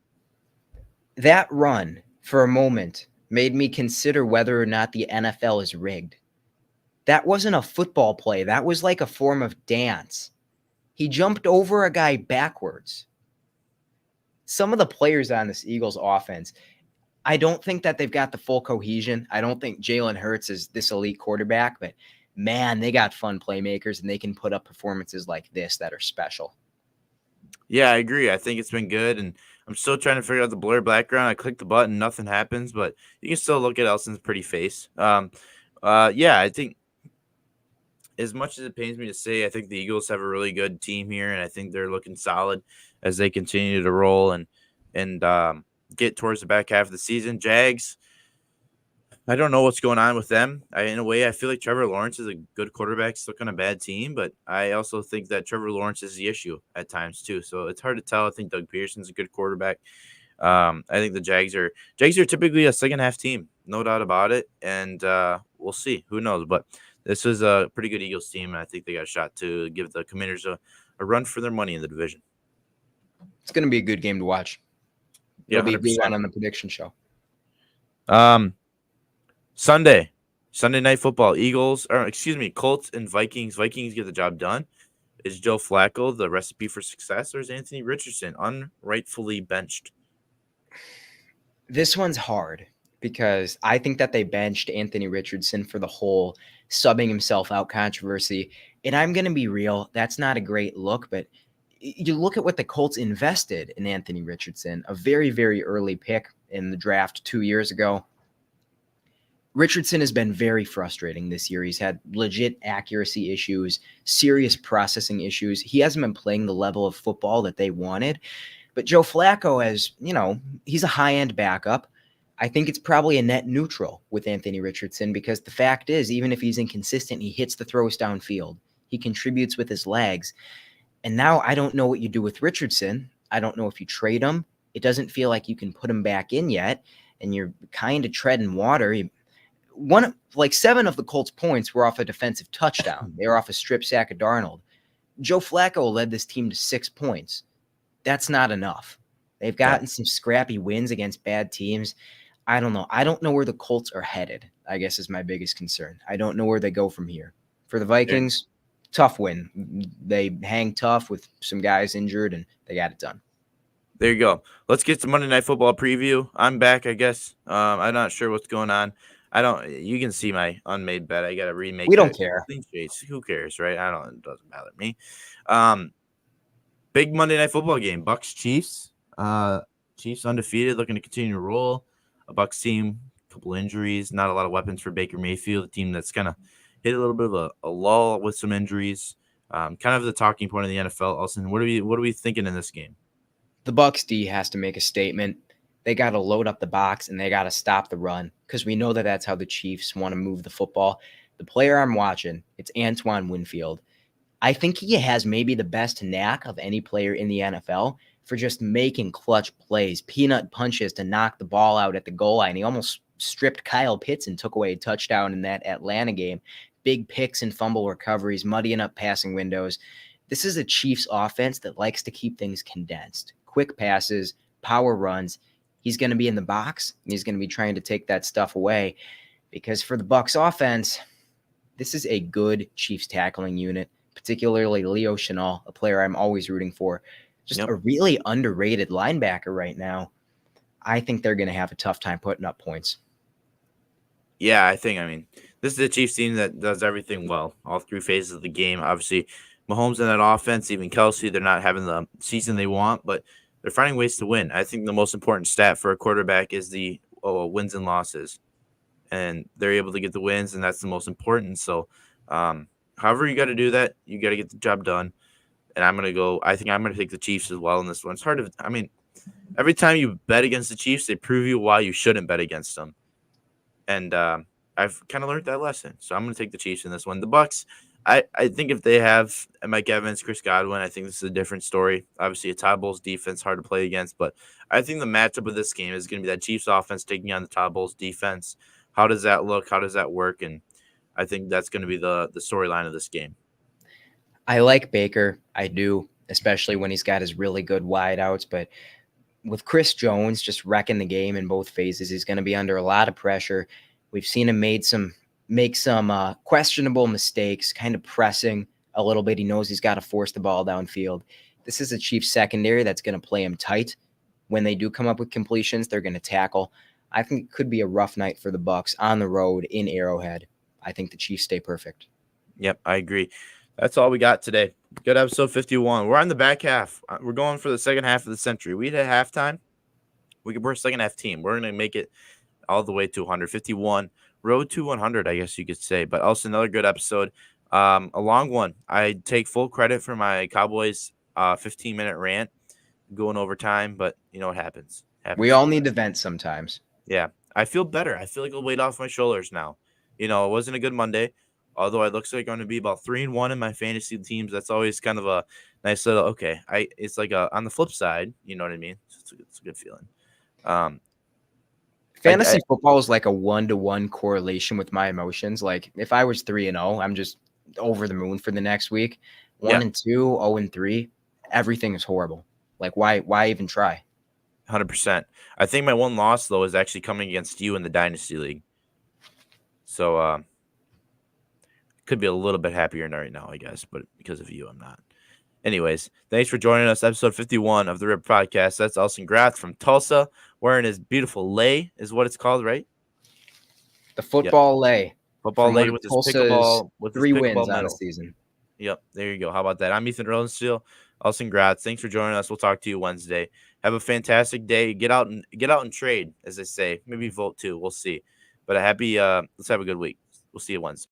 That run, for a moment, made me consider whether or not the NFL is rigged. That wasn't a football play. That was like a form of dance. He jumped over a guy backwards. Some of the players on this Eagles offense, I don't think that they've got the full cohesion. I don't think Jalen Hurts is this elite quarterback, but man, they got fun playmakers and they can put up performances like this that are special. Yeah, I agree. I think it's been good, and I'm still trying to figure out the blur background. I click the button, nothing happens, but you can still look at Elson's pretty face. Yeah, I think as much as it pains me to say, I think the Eagles have a really good team here, and I think they're looking solid as they continue to roll and get towards the back half of the season. Jags, I don't know what's going on with them. In a way, I feel like Trevor Lawrence is a good quarterback, stuck on a bad team, but I also think that Trevor Lawrence is the issue at times too. So it's hard to tell. I think Doug Peterson's a good quarterback. I think the Jags are typically a second half team, no doubt about it. And we'll see. Who knows? But this was a pretty good Eagles team, and I think they got a shot to give the Commanders a run for their money in the division. It's going to be a good game to watch. It'll be a good one on the prediction show. Sunday night football. Colts and Vikings. Vikings get the job done. Is Joe Flacco the recipe for success, or is Anthony Richardson unrightfully benched? This one's hard because I think that they benched Anthony Richardson for the whole subbing himself out controversy. And I'm going to be real, that's not a great look, but you look at what the Colts invested in Anthony Richardson, a very, very early pick in the draft 2 years ago. Richardson has been very frustrating this year. He's had legit accuracy issues, serious processing issues. He hasn't been playing the level of football that they wanted. But Joe Flacco he's a high-end backup. I think it's probably a net neutral with Anthony Richardson because the fact is, even if he's inconsistent, he hits the throws downfield. He contributes with his legs. And now I don't know what you do with Richardson. I don't know if you trade him. It doesn't feel like you can put him back in yet, and you're kind of treading water. 7 of the Colts' points were off a defensive touchdown. They were off a strip sack of Darnold. Joe Flacco led this team to 6 points. That's not enough. They've gotten some scrappy wins against bad teams. I don't know. I don't know where the Colts are headed, I guess is my biggest concern. I don't know where they go from here. For the Vikings, tough win. They hang tough with some guys injured, and they got it done. There you go. Let's get to Monday Night Football preview. I'm back, I guess. I'm not sure what's going on. You can see my unmade bet. I got to remake. We don't care. Who cares, right? It doesn't bother me. Big Monday Night Football game. Bucs Chiefs. Chiefs undefeated, looking to continue to roll. A Bucs team, a couple injuries, not a lot of weapons for Baker Mayfield, a team that's kind of hit a little bit of a lull with some injuries. Kind of the talking point of the NFL. Austin, what are we thinking in this game? The Bucs D has to make a statement. They got to load up the box and they got to stop the run because we know that that's how the Chiefs want to move the football. The player I'm watching, it's Antoine Winfield. I think he has maybe the best knack of any player in the NFL for just making clutch plays, peanut punches to knock the ball out at the goal line. He almost stripped Kyle Pitts and took away a touchdown in that Atlanta game. Big picks and fumble recoveries, muddying up passing windows. This is a Chiefs offense that likes to keep things condensed. Quick passes, power runs. He's going to be in the box, and he's going to be trying to take that stuff away because for the Bucs offense, this is a good Chiefs tackling unit, particularly Leo Chenal, a player I'm always rooting for. Just a really underrated linebacker right now. I think they're going to have a tough time putting up points. Yeah, this is a Chiefs team that does everything well, all 3 phases of the game. Obviously, Mahomes in that offense, even Kelsey, they're not having the season they want, but they're finding ways to win. I think the most important stat for a quarterback is the wins and losses, and they're able to get the wins, and that's the most important. So, however you got to do that, you got to get the job done. And I think I'm going to take the Chiefs as well in this one. It's hard to, every time you bet against the Chiefs, they prove you why you shouldn't bet against them. And I've kind of learned that lesson. So I'm going to take the Chiefs in this one. The Bucs, I think if they have Mike Evans, Chris Godwin, I think this is a different story. Obviously, a Todd Bowles defense, hard to play against, but I think the matchup of this game is going to be that Chiefs offense taking on the Todd Bowles defense. How does that look? How does that work? And I think that's going to be the storyline of this game. I like Baker. I do, especially when he's got his really good wideouts. But with Chris Jones just wrecking the game in both phases, he's going to be under a lot of pressure. We've seen him make some questionable mistakes, kind of pressing a little bit. He knows he's got to force the ball downfield. This is a Chiefs secondary that's going to play him tight. When they do come up with completions, they're going to tackle. I think it could be a rough night for the Bucs on the road in Arrowhead. I think the Chiefs stay perfect. Yep, I agree. That's all we got today. Good episode 51. We're on the back half. We're going for the second half of the century. We hit halftime. We're a second half team. We're going to make it all the way to 151. Road to 100, I guess you could say. But also another good episode. A long one. I take full credit for my Cowboys 15-minute rant going overtime, but you know what happens. We all need to vent sometimes. Yeah, I feel better. I feel like a weight off my shoulders now. You know, it wasn't a good Monday, although it looks like I'm going to be about 3-1 in my fantasy teams. That's always kind of a nice little okay. It's like on the flip side, you know what I mean? It's a good feeling. Fantasy football is like a 1-to-1 correlation with my emotions. Like if I was 3-0, I'm just over the moon for the next week. 1-2, 0-3, everything is horrible. Like why even try? 100%. I think my one loss though is actually coming against you in the Dynasty League. So could be a little bit happier right now, I guess, but because of you, I'm not. Anyways, thanks for joining us. Episode 51 of the Rip Podcast. That's Elson Grath from Tulsa, wearing his beautiful lei, is what it's called, right? The football lei. Football lei with his pickleball, with 3 his wins pickleball on medal. the season. Yep, there you go. How about that? I'm Ethan Rosensteel, Elson Grath. Thanks for joining us. We'll talk to you Wednesday. Have a fantastic day. Get out and trade, as they say. Maybe vote too. We'll see. But let's have a good week. We'll see you Wednesday.